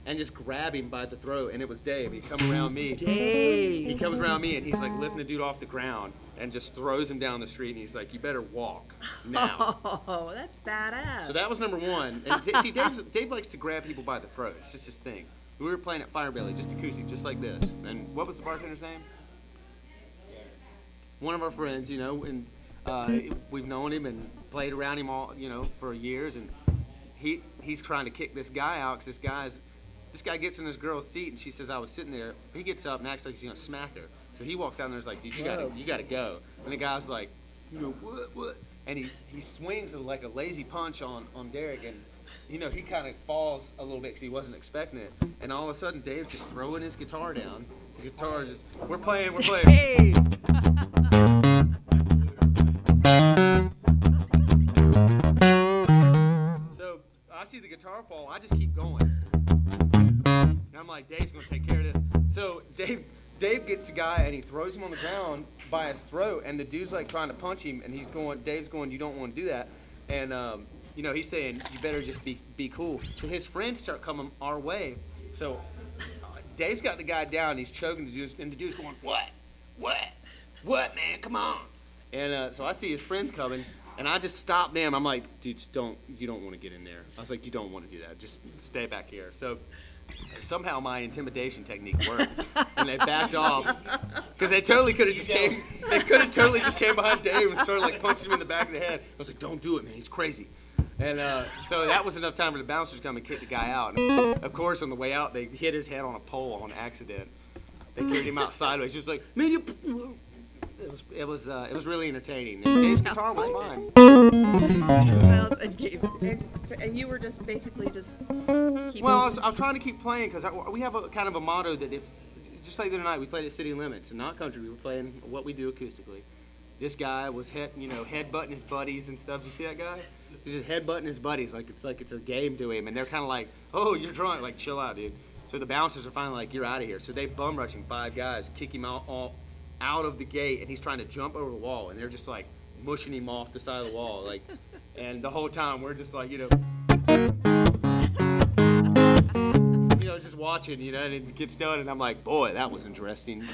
[SPEAKER 1] and just grab him by the throat, and it was Dave. He come around me.
[SPEAKER 5] Dave.
[SPEAKER 1] He comes around me, and he's like lifting the dude off the ground and just throws him down the street, and he's like, "You better walk now."
[SPEAKER 5] Oh, that's badass.
[SPEAKER 1] So that was number one. And see, Dave likes to grab people by the throat. It's just his thing. We were playing at Firebelly, just acoustic, just like this. And what was the bartender's name? One of our friends, and we've known him and played around him all, for years. And he's trying to kick this guy out because this guy gets in this girl's seat, and she says, "I was sitting there." He gets up and acts like he's gonna smack her. So he walks out and there's like, "Dude, you gotta go." And the guy's like, what? And he swings like a lazy punch on Derek, and he kind of falls a little bit because he wasn't expecting it. And all of a sudden, Dave's just throwing his guitar down. The guitar just, we're playing.
[SPEAKER 5] Dave.
[SPEAKER 1] So I see the guitar fall. I just keep going. And I'm like, Dave's gonna take care of this. So Dave gets the guy and he throws him on the ground by his throat, and the dude's like trying to punch him, and Dave's going, "You don't want to do that." And he's saying, "You better just be cool." So his friends start coming our way. So Dave's got the guy down, he's choking the dude, and the dude's going, What, man? Come on. And so I see his friends coming, and I just stop them. I'm like, "Dudes, you don't want to get in there." I was like, "You don't want to do that. Just stay back here." So somehow my intimidation technique worked, and they backed off because they totally could have just came. They could have totally just came behind Dave and started like punching him in the back of the head. I was like, "Don't do it, man. He's crazy." And so that was enough time for the bouncers to come and kick the guy out. And of course, on the way out, they hit his head on a pole on accident. They carried him out sideways. He was like, "Man, you." It was really entertaining. And Dave's guitar was fine.
[SPEAKER 5] Sounds and you were just basically just keeping.
[SPEAKER 1] Well, I was trying to keep playing because we have a kind of a motto that just like the other night, we played at City Limits and not country. We were playing what we do acoustically. This guy was headbutting his buddies and stuff. Did you see that guy? He's just headbutting his buddies like it's a game to him, and they're kind of like, "Oh, you're drunk." Like, chill out, dude. So the bouncers are finally like, "You're out of here." So they bum rush him, 5 guys, kick him out of the gate, and he's trying to jump over the wall, and they're just like mushing him off the side of the wall, like, and the whole time we're just like, just watching, and it gets done, and I'm like, "Boy, that was interesting."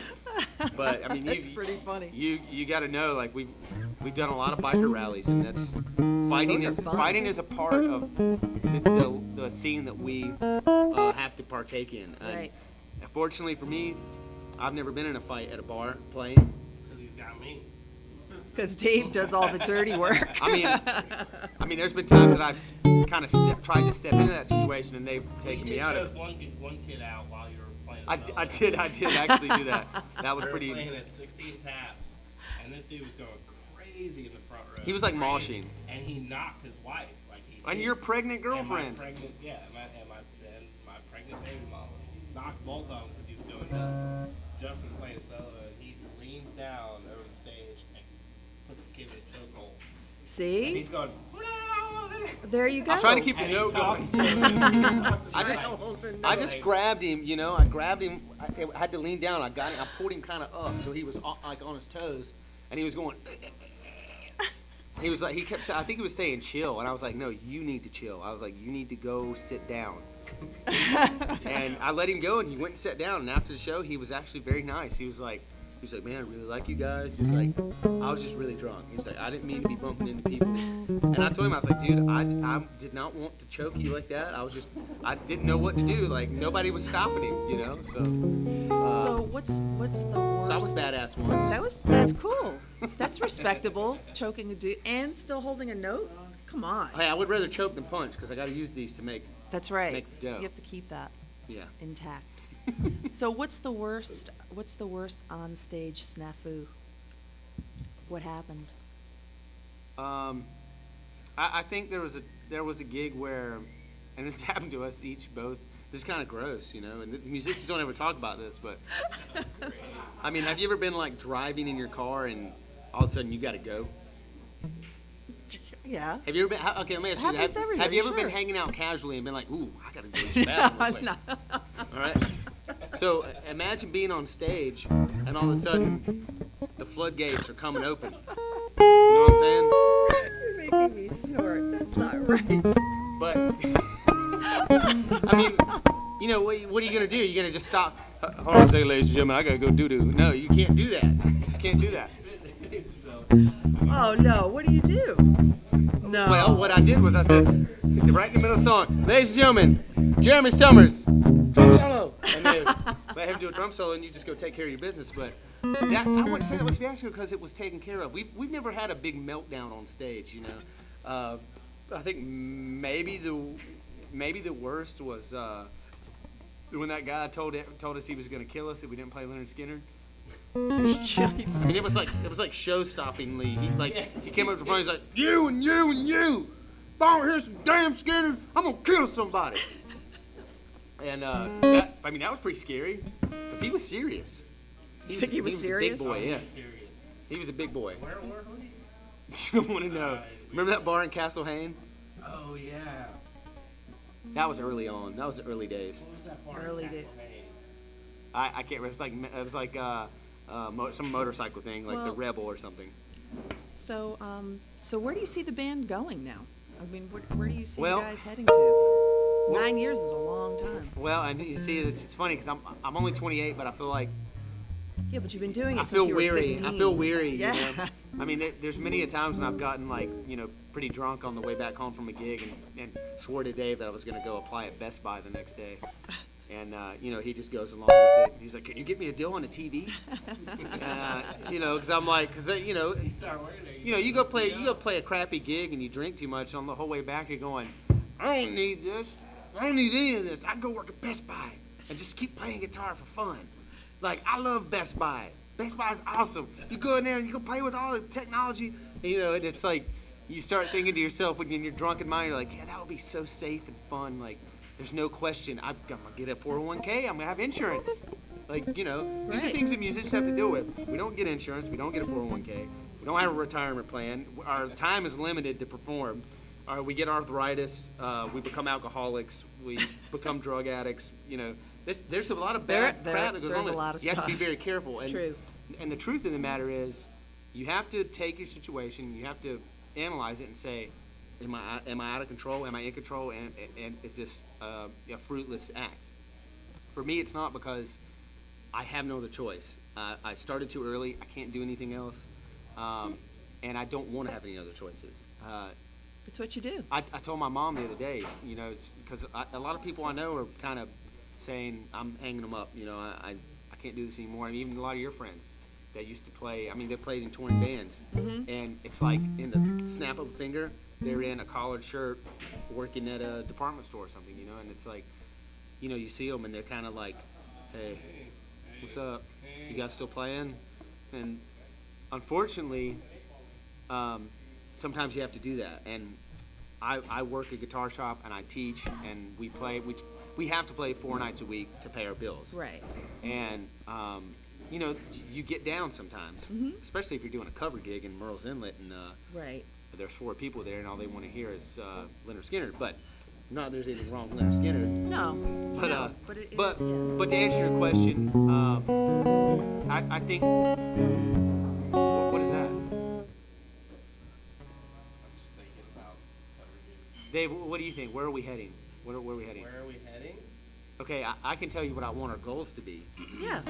[SPEAKER 1] But I mean,
[SPEAKER 5] That's pretty funny.
[SPEAKER 1] You got to know, like we've done a lot of biker rallies, and that's fighting
[SPEAKER 5] Those are fun.
[SPEAKER 1] fighting is a part of the scene that we have to partake in. And
[SPEAKER 5] Right.
[SPEAKER 1] Fortunately for me, I've never been in a fight at a bar playing.
[SPEAKER 3] Because he's got me.
[SPEAKER 5] Because Dave does all the dirty work.
[SPEAKER 1] I mean, there's been times that I've kind of tried to step into that situation, and they've taken me out of it.
[SPEAKER 3] One kid out while you were playing.
[SPEAKER 1] I did actually do that. That was
[SPEAKER 3] We were
[SPEAKER 1] pretty.
[SPEAKER 3] playing at 16 taps, and this dude was going crazy in the front row.
[SPEAKER 1] He was like
[SPEAKER 3] Crazy.
[SPEAKER 1] moshing.
[SPEAKER 3] And he knocked his wife. Like he
[SPEAKER 1] And
[SPEAKER 3] did.
[SPEAKER 1] your pregnant
[SPEAKER 3] And
[SPEAKER 1] girlfriend.
[SPEAKER 3] my pregnant, yeah, and my pregnant baby mama knocked both of them because he was going nuts. Justin's playing solo, and he leans down over the stage and puts the kid in a chokehold. And
[SPEAKER 5] See?
[SPEAKER 3] he's going.
[SPEAKER 5] There you go.
[SPEAKER 1] I was trying to keep the
[SPEAKER 3] And he
[SPEAKER 1] note
[SPEAKER 3] talks
[SPEAKER 1] going.
[SPEAKER 3] to
[SPEAKER 1] I just grabbed him, you know. I grabbed him. I had to lean down. I pulled him kind of up, so he was like on his toes, and he was going. He was like, I think he was saying chill, and I was like, no, you need to chill. I was like, you need to go sit down. And I let him go, and he went and sat down. And after the show, he was actually very nice. He was like, man, I really like you guys. He was like, I was just really drunk. He was like, I didn't mean to be bumping into people. And I told him, I was like, dude, I did not want to choke you like that. I didn't know what to do. Like, nobody was stopping him, you know?
[SPEAKER 5] So what's the worst?
[SPEAKER 1] So I was badass once.
[SPEAKER 5] That's cool. That's respectable. Choking a dude and still holding a note. Come on.
[SPEAKER 1] Hey, I would rather choke than punch because I got to use these to make.
[SPEAKER 5] That's right.
[SPEAKER 1] Make dough.
[SPEAKER 5] You have to keep that
[SPEAKER 1] Yeah.
[SPEAKER 5] intact. So what's the worst on stage snafu? What happened?
[SPEAKER 1] I think there was a gig where, and this happened to us both. This is kind of gross, you know, and the musicians don't ever talk about this, but I mean, have you ever been like driving in your car and all of a sudden you got to go?
[SPEAKER 5] Yeah.
[SPEAKER 1] Have you ever been? Okay, let me ask you.
[SPEAKER 5] Happens to everybody,
[SPEAKER 1] Have you ever
[SPEAKER 5] sure.
[SPEAKER 1] been hanging out casually and been like, "Ooh, I gotta go to the bathroom"? real quick." All right. So imagine being on stage and all of a sudden the floodgates are coming open. You know what I'm saying?
[SPEAKER 5] You're making me snort. That's not right.
[SPEAKER 1] But I mean, you know, what are you gonna do? You're gonna just stop? Hold on a second, ladies and gentlemen. I gotta go doo-doo. No, you can't do that. You just can't do that.
[SPEAKER 5] Oh no! What do you do? No.
[SPEAKER 1] Well, what I did was I said, right in the middle of the song, ladies and gentlemen, Jeremy Summers, drum solo. And then let him do a drum solo and you just go take care of your business. But that, I wouldn't say that was fiasco because it was taken care of. We've never had a big meltdown on stage, you know. I think maybe the worst was when that guy told us he was going to kill us if we didn't play Leonard Skinner. I mean, it was like show-stoppingly. He came up to the front. He's like, "You and you and you, if I don't hear some damn Skinner, I'm gonna kill somebody." And that was pretty scary because he was serious.
[SPEAKER 5] He was serious?
[SPEAKER 1] A big boy, yeah.
[SPEAKER 3] Serious.
[SPEAKER 1] He was a big boy.
[SPEAKER 3] Where were we?
[SPEAKER 1] You don't want to know. Remember that bar in Castle Hayne?
[SPEAKER 3] Oh yeah.
[SPEAKER 1] That was early on. That was the early days.
[SPEAKER 3] What was that part?
[SPEAKER 5] Early days.
[SPEAKER 1] I can't remember. It was like some motorcycle thing, like the
[SPEAKER 5] Well-
[SPEAKER 1] Rebel or something.
[SPEAKER 5] So where do you see the band going now? I mean, where do you see
[SPEAKER 1] Well-
[SPEAKER 5] you guys heading to? 9 years is a long time.
[SPEAKER 1] Well, and you see, it's funny because I'm only 28, but I feel like
[SPEAKER 5] Yeah, but you've been doing it
[SPEAKER 1] I
[SPEAKER 5] since
[SPEAKER 1] feel
[SPEAKER 5] you were
[SPEAKER 1] weary.
[SPEAKER 5] 15.
[SPEAKER 1] I feel weary.
[SPEAKER 5] Yeah.
[SPEAKER 1] You know? I mean, there's many a times when I've gotten pretty drunk on the way back home from a gig and swore to Dave that I was going to go apply at Best Buy the next day. And, he just goes along with it. He's like, "Can you get me a deal on the TV?" Because I'm like, you go play a crappy gig and you drink too much. On the whole way back, you're going, "I don't need this. I don't need any of this. I go work at Best Buy and just keep playing guitar for fun. Like, I love Best Buy. Best Buy is awesome. You go in there and you can play with all the technology." And it's like, you start thinking to yourself when you're in your drunken mind, you're like, "Yeah, that would be so safe and fun. Like, there's no question. I'm going to get a 401k. I'm going to have insurance." These are
[SPEAKER 5] Right.
[SPEAKER 1] things that musicians have to deal with. We don't get insurance. We don't get a 401k. We don't have a retirement plan. Our time is limited to perform. We get arthritis. We become alcoholics. We become drug addicts. There's a lot of bad crap that goes on.
[SPEAKER 5] There's a
[SPEAKER 1] with it.
[SPEAKER 5] lot of
[SPEAKER 1] You have to be
[SPEAKER 5] stuff.
[SPEAKER 1] very careful.
[SPEAKER 5] It's true.
[SPEAKER 1] And the truth of the matter is, you have to take your situation. You have to analyze it and say, Am I out of control? Am I in control? And is this a fruitless act? For me, it's not, because I have no other choice. I started too early. I can't do anything else. And I don't want to have any other choices.
[SPEAKER 5] It's what you do.
[SPEAKER 1] I told my mom the other day, because a lot of people I know are kind of saying I'm hanging them up. I can't do this anymore. I mean, even a lot of your friends that used to play. I mean, they played in touring bands, and it's like in the snap of a finger, they're in a collared shirt, working at a department store or something. And it's like, you see them and they're kind of like, hey, what's up? You guys still playing? And unfortunately, sometimes you have to do that. And I work a guitar shop and I teach, and we play. We have to play 4 nights a week to pay our bills.
[SPEAKER 5] Right.
[SPEAKER 1] And you get down sometimes, especially if you're doing a cover gig in Merle's Inlet, and
[SPEAKER 5] Right.
[SPEAKER 1] there's 4 people there, and all they want to hear is Leonard Skinner. But not there's anything wrong with Leonard Skinner.
[SPEAKER 5] No.
[SPEAKER 1] But
[SPEAKER 5] no, but it
[SPEAKER 1] but
[SPEAKER 5] is, yeah.
[SPEAKER 1] but to answer your question, I think what is that?
[SPEAKER 3] I'm just thinking about cover gigs.
[SPEAKER 1] Dave, what do you think? Where are we heading? Where are we heading?
[SPEAKER 3] Where are we heading?
[SPEAKER 1] Okay, I can tell you what I want our goals to be.
[SPEAKER 5] Yeah.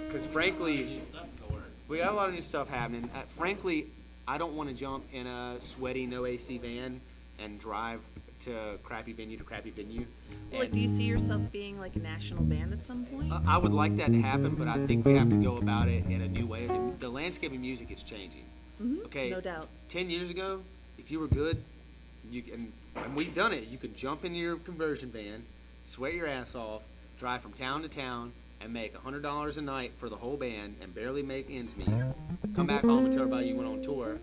[SPEAKER 1] Because
[SPEAKER 3] New
[SPEAKER 1] frankly,
[SPEAKER 3] stuff in the works.
[SPEAKER 1] we got a lot of new stuff happening. Frankly, I don't want to jump in a sweaty, no AC van and drive to crappy venue to crappy venue.
[SPEAKER 5] Well, like, do you see yourself being like a national band at some point?
[SPEAKER 1] I would like that to happen, but I think we have to go about it in a new way. The landscape of music is changing. Okay,
[SPEAKER 5] No doubt.
[SPEAKER 1] 10 years ago, if you were good, and we've done it. You could jump in your conversion van, sweat your ass off, drive from town to town, and make $100 a night for the whole band and barely make ends meet. Come back home and tell everybody you went on tour,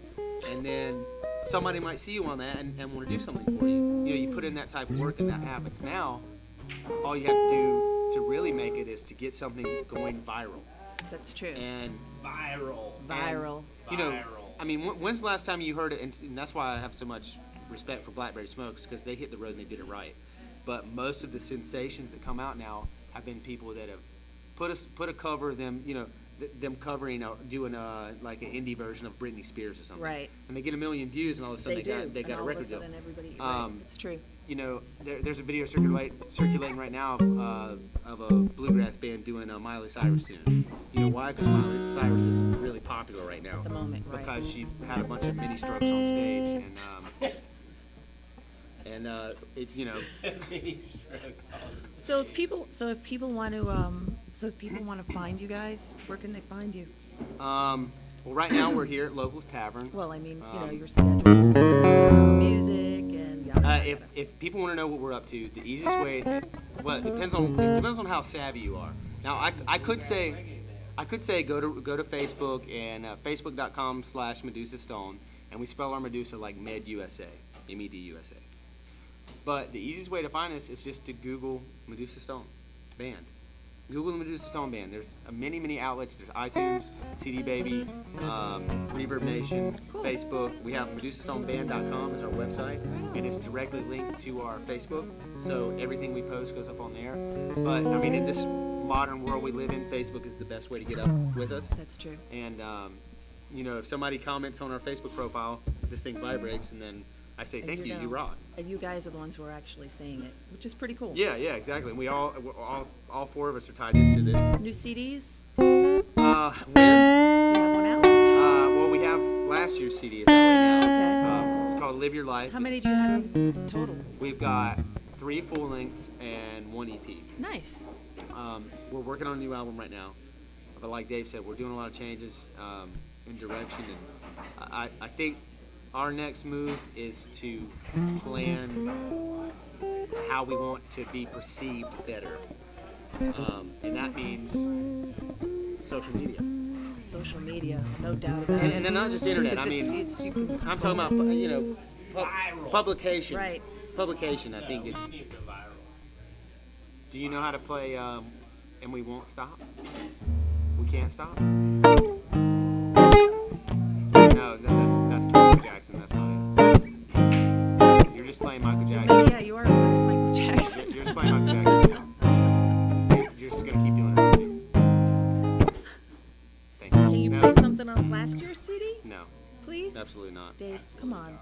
[SPEAKER 1] and then somebody might see you on that and want to do something for you. You put in that type of work and that happens. Now, all you have to do to really make it is to get something going viral.
[SPEAKER 5] That's true.
[SPEAKER 1] And
[SPEAKER 3] Viral.
[SPEAKER 5] Viral.
[SPEAKER 3] Viral.
[SPEAKER 1] I mean, when's the last time you heard it? And that's why I have so much respect for Blackberry Smokes, because they hit the road and they did it right. But most of the sensations that come out now have been people that have put a cover of them, them covering doing like an indie version of Britney Spears or something.
[SPEAKER 5] Right.
[SPEAKER 1] And they get 1 million views, and all of a sudden they got a record deal.
[SPEAKER 5] And everybody, right. It's true.
[SPEAKER 1] There's a video circulating right now of a bluegrass band doing a Miley Cyrus tune. You know why? Because Miley Cyrus is really popular right now.
[SPEAKER 5] At the moment, right.
[SPEAKER 1] Because she had a bunch of mini strokes on stage, and
[SPEAKER 3] Mini strokes.
[SPEAKER 5] So if people want to find you guys, where can they find you?
[SPEAKER 1] well, right now we're here at Locals Tavern.
[SPEAKER 5] Well, I mean,
[SPEAKER 1] Um,
[SPEAKER 5] your schedule, music, and yada, yada, yada.
[SPEAKER 1] If people want to know what we're up to, the easiest way, well, it depends on how savvy you are. Now, I could say go to Facebook and facebook.com/Medusa Stone, and we spell our Medusa like Medusa, MEDUSA. But the easiest way to find us is just to Google Medusa Stone Band. Google the Medusa Stone Band. There's many outlets. There's iTunes, CD Baby, Reverb Nation,
[SPEAKER 5] Cool.
[SPEAKER 1] Facebook. We have MedusaStoneBand.com as our website, and it's directly linked to our Facebook. So everything we post goes up on there. But I mean, in this modern world we live in, Facebook is the best way to get up with us.
[SPEAKER 5] That's true.
[SPEAKER 1] And if somebody comments on our Facebook profile, this thing vibrates, and then I say,
[SPEAKER 5] And
[SPEAKER 1] thank
[SPEAKER 5] you
[SPEAKER 1] you,
[SPEAKER 5] know.
[SPEAKER 1] you rock.
[SPEAKER 5] And you guys are the ones who are actually saying it, which is pretty cool.
[SPEAKER 1] Yeah, exactly. And we're all 4 of us are tied into this.
[SPEAKER 5] New CDs?
[SPEAKER 1] When?
[SPEAKER 5] Do you have one out?
[SPEAKER 1] Well, we have last year's CD is out right now.
[SPEAKER 5] Okay.
[SPEAKER 1] It's called Live Your Life.
[SPEAKER 5] How many do you have in total?
[SPEAKER 1] We've got 3 full lengths and 1 EP.
[SPEAKER 5] Nice.
[SPEAKER 1] We're working on a new album right now. But like Dave said, we're doing a lot of changes in direction, and I think our next move is to plan how we want to be perceived better. And that means social media.
[SPEAKER 5] Social media, no doubt about it.
[SPEAKER 1] And not just internet. I
[SPEAKER 5] Because
[SPEAKER 1] mean,
[SPEAKER 5] you can
[SPEAKER 1] I'm talking about,
[SPEAKER 3] Viral.
[SPEAKER 1] publication.
[SPEAKER 5] Right.
[SPEAKER 1] Publication, I think, is.
[SPEAKER 3] We need to go viral.
[SPEAKER 1] Do you know how to play And We Won't Stop? We Can't Stop? No, that's Michael Jackson. That's not it. You're just playing Michael Jackson.
[SPEAKER 5] Yeah, you are. That's Michael Jackson.
[SPEAKER 1] You're just playing Michael Jackson now. You're just going to keep doing it. Thank you.
[SPEAKER 5] Can you
[SPEAKER 1] No.
[SPEAKER 5] play something on last year's CD,
[SPEAKER 1] No,
[SPEAKER 5] please?
[SPEAKER 1] absolutely not.
[SPEAKER 5] Dave, come on.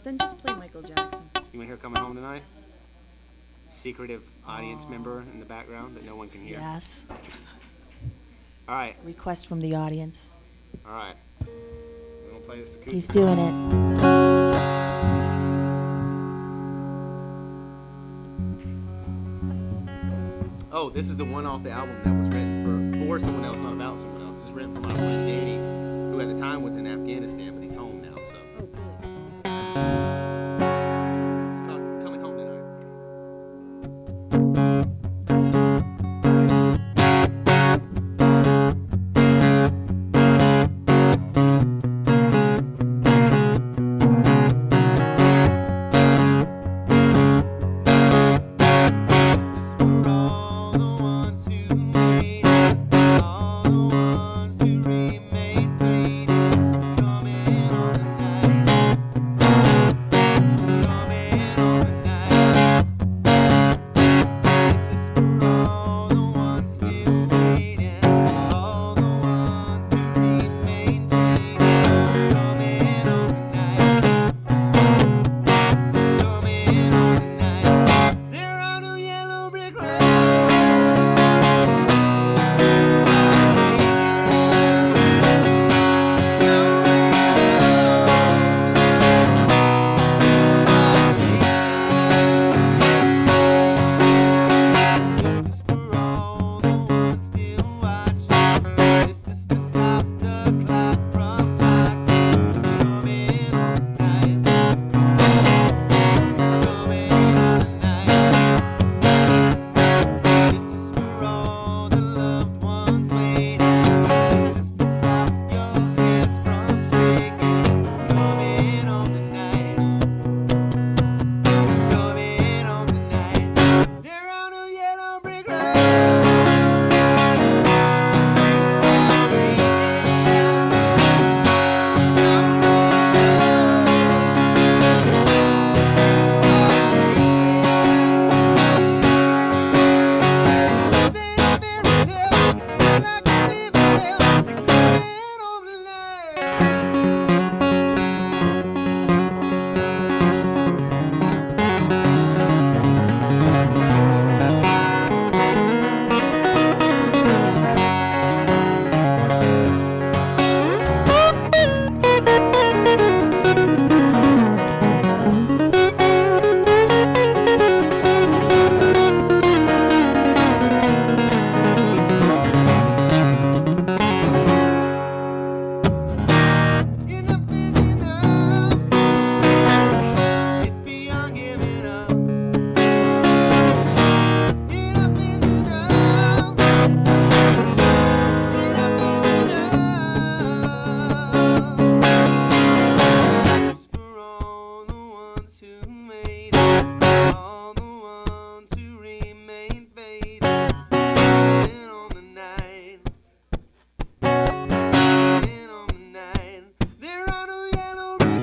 [SPEAKER 5] Then just play Michael Jackson.
[SPEAKER 1] You want to hear Coming Home Tonight? Secretive audience member in the background that no one can hear.
[SPEAKER 2] Yes.
[SPEAKER 1] All right.
[SPEAKER 2] Request from the audience.
[SPEAKER 1] All right. We're going to play this acoustic.
[SPEAKER 2] He's doing it.
[SPEAKER 1] Oh, this is the one off the album that was written for someone else, not about someone else. It's written for my friend Danny, who at the time was in Afghanistan, but he's home now. So
[SPEAKER 5] Oh, good.
[SPEAKER 1] it's called "Coming Home Tonight."
[SPEAKER 4] For all the ones who made it, all the ones who remain faded, coming on the night, coming on the night. This is for all the ones still waiting, all the ones who remain jaded, coming on the night, coming on the night. There are no yellow brick roads. This is for all the ones still watching. This is to stop the clock from ticking. Coming on the night, coming on the night. This is for all the loved ones waiting. This is to stop your hands from shaking. Coming on the night, coming on the night. There are no yellow brick roads. Enough is enough. It's beyond giving up. Enough is enough. Enough is enough. It's for all the ones who made it, all the ones who remain faded. Coming on the night. Coming on the night. There are no yellow brick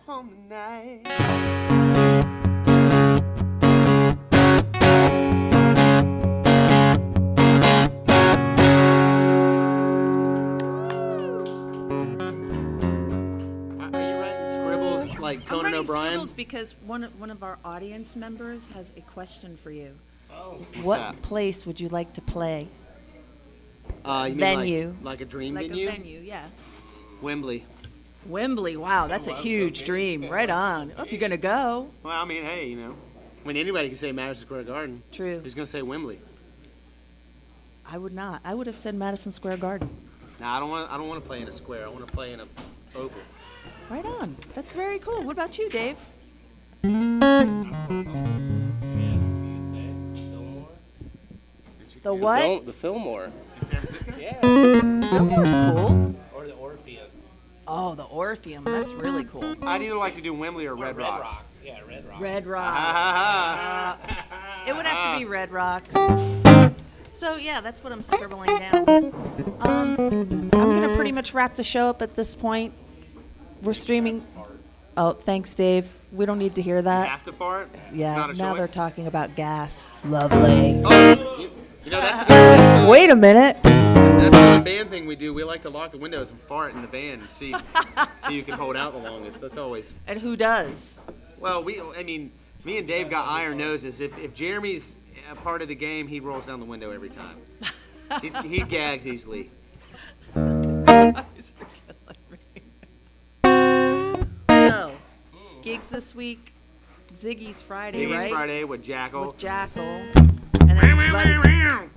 [SPEAKER 4] home tonight.
[SPEAKER 1] Are you writing scribbles like
[SPEAKER 5] I'm
[SPEAKER 1] Conan
[SPEAKER 5] writing
[SPEAKER 1] O'Brien?
[SPEAKER 5] scribbles because one of our audience members has a question for you.
[SPEAKER 3] Oh,
[SPEAKER 2] What
[SPEAKER 1] that?
[SPEAKER 2] place would you like to play?
[SPEAKER 1] You mean
[SPEAKER 2] Venue.
[SPEAKER 1] like a dream
[SPEAKER 5] Like
[SPEAKER 1] venue?
[SPEAKER 5] a venue, yeah.
[SPEAKER 1] Wembley.
[SPEAKER 2] Wembley. Wow, that's a huge dream. Right on. Oh, if you're gonna go.
[SPEAKER 1] Well, I mean, hey, I mean, anybody can say Madison Square Garden.
[SPEAKER 2] True.
[SPEAKER 1] Who's gonna say Wembley?
[SPEAKER 2] I would not. I would have said Madison Square Garden.
[SPEAKER 1] Nah, I don't want to play in a square. I want to play in a oval.
[SPEAKER 2] Right on. That's very cool. What about you, Dave?
[SPEAKER 3] yes, you would say Fillmore.
[SPEAKER 2] The what?
[SPEAKER 3] The Fillmore.
[SPEAKER 1] In San Francisco?
[SPEAKER 3] Yeah.
[SPEAKER 2] Fillmore's cool.
[SPEAKER 3] Or the Orpheum.
[SPEAKER 2] Oh, the Orpheum. That's really cool.
[SPEAKER 1] I'd either like to do Wembley or Red Rocks.
[SPEAKER 3] Yeah, Red Rocks.
[SPEAKER 2] Red Rocks.
[SPEAKER 1] Ha, ha, ha.
[SPEAKER 2] It would have to be Red Rocks. So yeah, that's what I'm scribbling down. I'm gonna pretty much wrap the show up at this point. We're streaming. Oh, thanks, Dave. We don't need to hear
[SPEAKER 1] You
[SPEAKER 2] that.
[SPEAKER 1] have to fart? It's
[SPEAKER 2] Yeah,
[SPEAKER 1] not a
[SPEAKER 2] now they're
[SPEAKER 1] choice?
[SPEAKER 2] talking about gas. Lovely.
[SPEAKER 1] Oh, you know, that's
[SPEAKER 2] Wait a minute.
[SPEAKER 1] That's another band thing we do. We like to lock the windows and fart in the van and see who can hold out the longest. That's always.
[SPEAKER 2] And who does?
[SPEAKER 1] Well, I mean, me and Dave got iron noses. If Jeremy's a part of the game, he rolls down the window every time. He gags easily.
[SPEAKER 2] So, gigs this week. Ziggy's Friday,
[SPEAKER 1] Ziggy's
[SPEAKER 2] right?
[SPEAKER 1] Friday with Jackal.
[SPEAKER 2] With Jackal. And then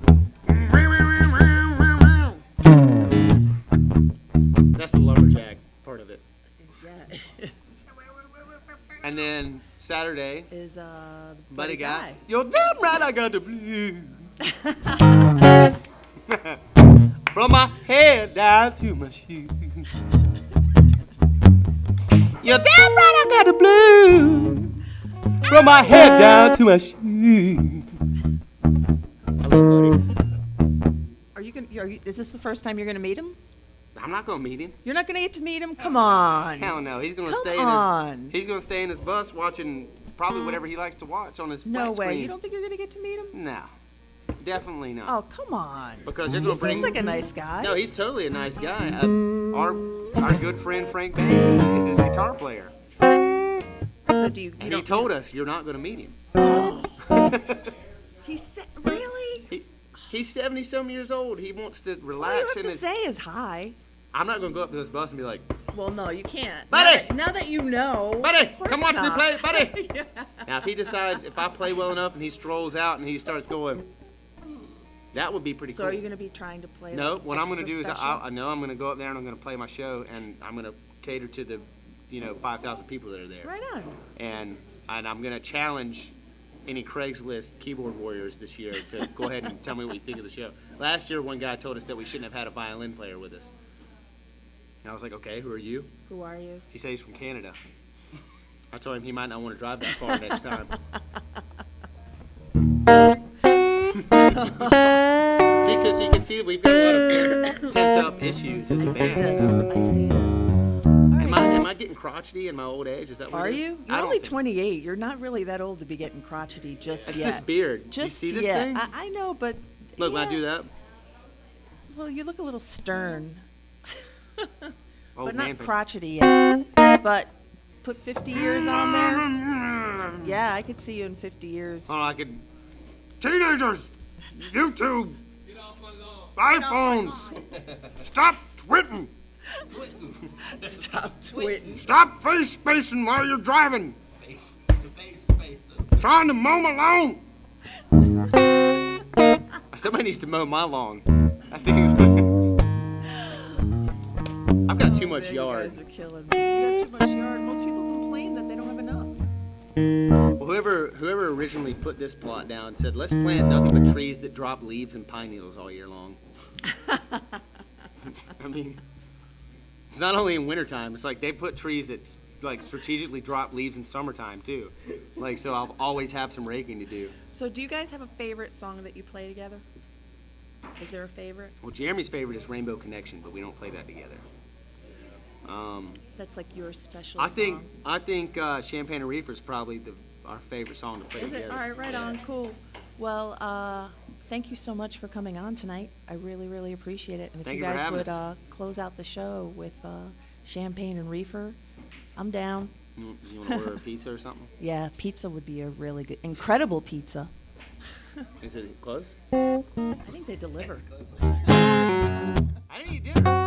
[SPEAKER 1] That's the lumberjack part of it.
[SPEAKER 2] yeah,
[SPEAKER 1] And then Saturday,
[SPEAKER 2] is
[SPEAKER 1] Buddy Guy. You're damn right, I got the blues. From my head down to my shoes. You're damn right, I got the blues. From my head down to my shoes. I love Buddy.
[SPEAKER 2] Are you gonna? Is this the first time you're gonna meet him?
[SPEAKER 1] I'm not gonna meet him.
[SPEAKER 2] You're not gonna get to meet him? Come on.
[SPEAKER 1] Hell no. He's gonna
[SPEAKER 2] Come
[SPEAKER 1] stay
[SPEAKER 2] on.
[SPEAKER 1] in his. He's gonna stay in his bus watching probably whatever he likes to watch on his
[SPEAKER 2] No
[SPEAKER 1] flat
[SPEAKER 2] way.
[SPEAKER 1] screen.
[SPEAKER 2] You don't think you're gonna get to meet him?
[SPEAKER 1] No, definitely not.
[SPEAKER 2] Oh, come on.
[SPEAKER 1] Because they're
[SPEAKER 2] He
[SPEAKER 1] gonna bring.
[SPEAKER 2] seems like a nice guy.
[SPEAKER 1] No, he's totally a nice guy. Our good friend Frank Banks is his guitar player,
[SPEAKER 2] So do you?
[SPEAKER 1] and he told us you're not gonna meet him.
[SPEAKER 2] He said, really?
[SPEAKER 1] He's 70-some years old. He wants to
[SPEAKER 2] All you
[SPEAKER 1] relax
[SPEAKER 2] have
[SPEAKER 1] in
[SPEAKER 2] to
[SPEAKER 1] his.
[SPEAKER 2] say is hi.
[SPEAKER 1] I'm not gonna go up to this bus and be like,
[SPEAKER 2] Well, no, you can't.
[SPEAKER 1] Buddy!
[SPEAKER 2] Now that you know.
[SPEAKER 1] buddy,
[SPEAKER 2] of course
[SPEAKER 1] come watch me
[SPEAKER 2] not.
[SPEAKER 1] play, buddy. Now, if he decides, if I play well enough and he strolls out and he starts going, that would be pretty
[SPEAKER 2] So
[SPEAKER 1] cool.
[SPEAKER 2] are you going to be trying to play?
[SPEAKER 1] No,
[SPEAKER 2] like,
[SPEAKER 1] what I'm going to
[SPEAKER 2] extra
[SPEAKER 1] do is
[SPEAKER 2] special?
[SPEAKER 1] I know I'm going to go up there and I'm going to play my show and I'm going to cater to the, 5,000 people that are there.
[SPEAKER 2] Right on.
[SPEAKER 1] And I'm going to challenge any Craigslist keyboard warriors this year to go ahead and tell me what you think of the show. Last year, one guy told us that we shouldn't have had a violin player with us. And I was like, okay, who are you?
[SPEAKER 2] Who are you?
[SPEAKER 1] He said he's from Canada. I told him he might not want to drive that far next time. See, because you can see we've got a lot of pent-up issues as a
[SPEAKER 2] I see
[SPEAKER 1] band.
[SPEAKER 2] this. I see this. All right,
[SPEAKER 1] Am I getting crotchety in my old age? Is that what
[SPEAKER 2] Are
[SPEAKER 1] it is?
[SPEAKER 2] you?
[SPEAKER 1] I
[SPEAKER 2] You're
[SPEAKER 1] don't
[SPEAKER 2] only
[SPEAKER 1] think-
[SPEAKER 2] 28. You're not really that old to be getting crotchety just
[SPEAKER 1] It's
[SPEAKER 2] yet.
[SPEAKER 1] this beard.
[SPEAKER 2] Just
[SPEAKER 1] you see this
[SPEAKER 2] yet.
[SPEAKER 1] thing?
[SPEAKER 2] I know, but
[SPEAKER 1] Look, when I
[SPEAKER 2] yeah.
[SPEAKER 1] do that,
[SPEAKER 2] Well, you look a little stern,
[SPEAKER 1] old
[SPEAKER 2] but not
[SPEAKER 1] man thing.
[SPEAKER 2] crotchety yet. But put 50 years on there. Yeah, I could see you in 50 years.
[SPEAKER 1] Oh, I could. Teenagers, YouTube, iPhones, stop twitting.
[SPEAKER 2] Stop twitting.
[SPEAKER 1] Stop face spacing while you're driving. Trying to mow my lawn. Somebody needs to mow my lawn. I think it's. I've got too much yard.
[SPEAKER 2] You guys are killing me. You got too much yard. Most people complain that they don't have enough.
[SPEAKER 1] Well, whoever originally put this plot down said, let's plant nothing but trees that drop leaves and pine needles all year long. I mean, it's not only in wintertime. It's like they put trees that like strategically drop leaves in summertime too. Like, so I'll always have some raking to do.
[SPEAKER 2] So do you guys have a favorite song that you play together? Is there a favorite?
[SPEAKER 1] Well, Jeremy's favorite is Rainbow Connection, but we don't play that together.
[SPEAKER 2] That's like your special
[SPEAKER 1] I
[SPEAKER 2] song.
[SPEAKER 1] think Champagne and Reefer is probably our favorite song to play
[SPEAKER 2] Is it?
[SPEAKER 1] together.
[SPEAKER 2] All right, right on, cool. Well, thank you so much for coming on tonight. I really, really appreciate it. And if
[SPEAKER 1] Thank
[SPEAKER 2] you
[SPEAKER 1] you for
[SPEAKER 2] guys
[SPEAKER 1] having
[SPEAKER 2] would
[SPEAKER 1] us.
[SPEAKER 2] close out the show with Champagne and Reefer, I'm down.
[SPEAKER 1] You want to order a pizza or something?
[SPEAKER 2] Yeah, pizza would be a really good, incredible pizza.
[SPEAKER 1] Is it close?
[SPEAKER 2] I think they deliver.
[SPEAKER 1] I didn't eat dinner.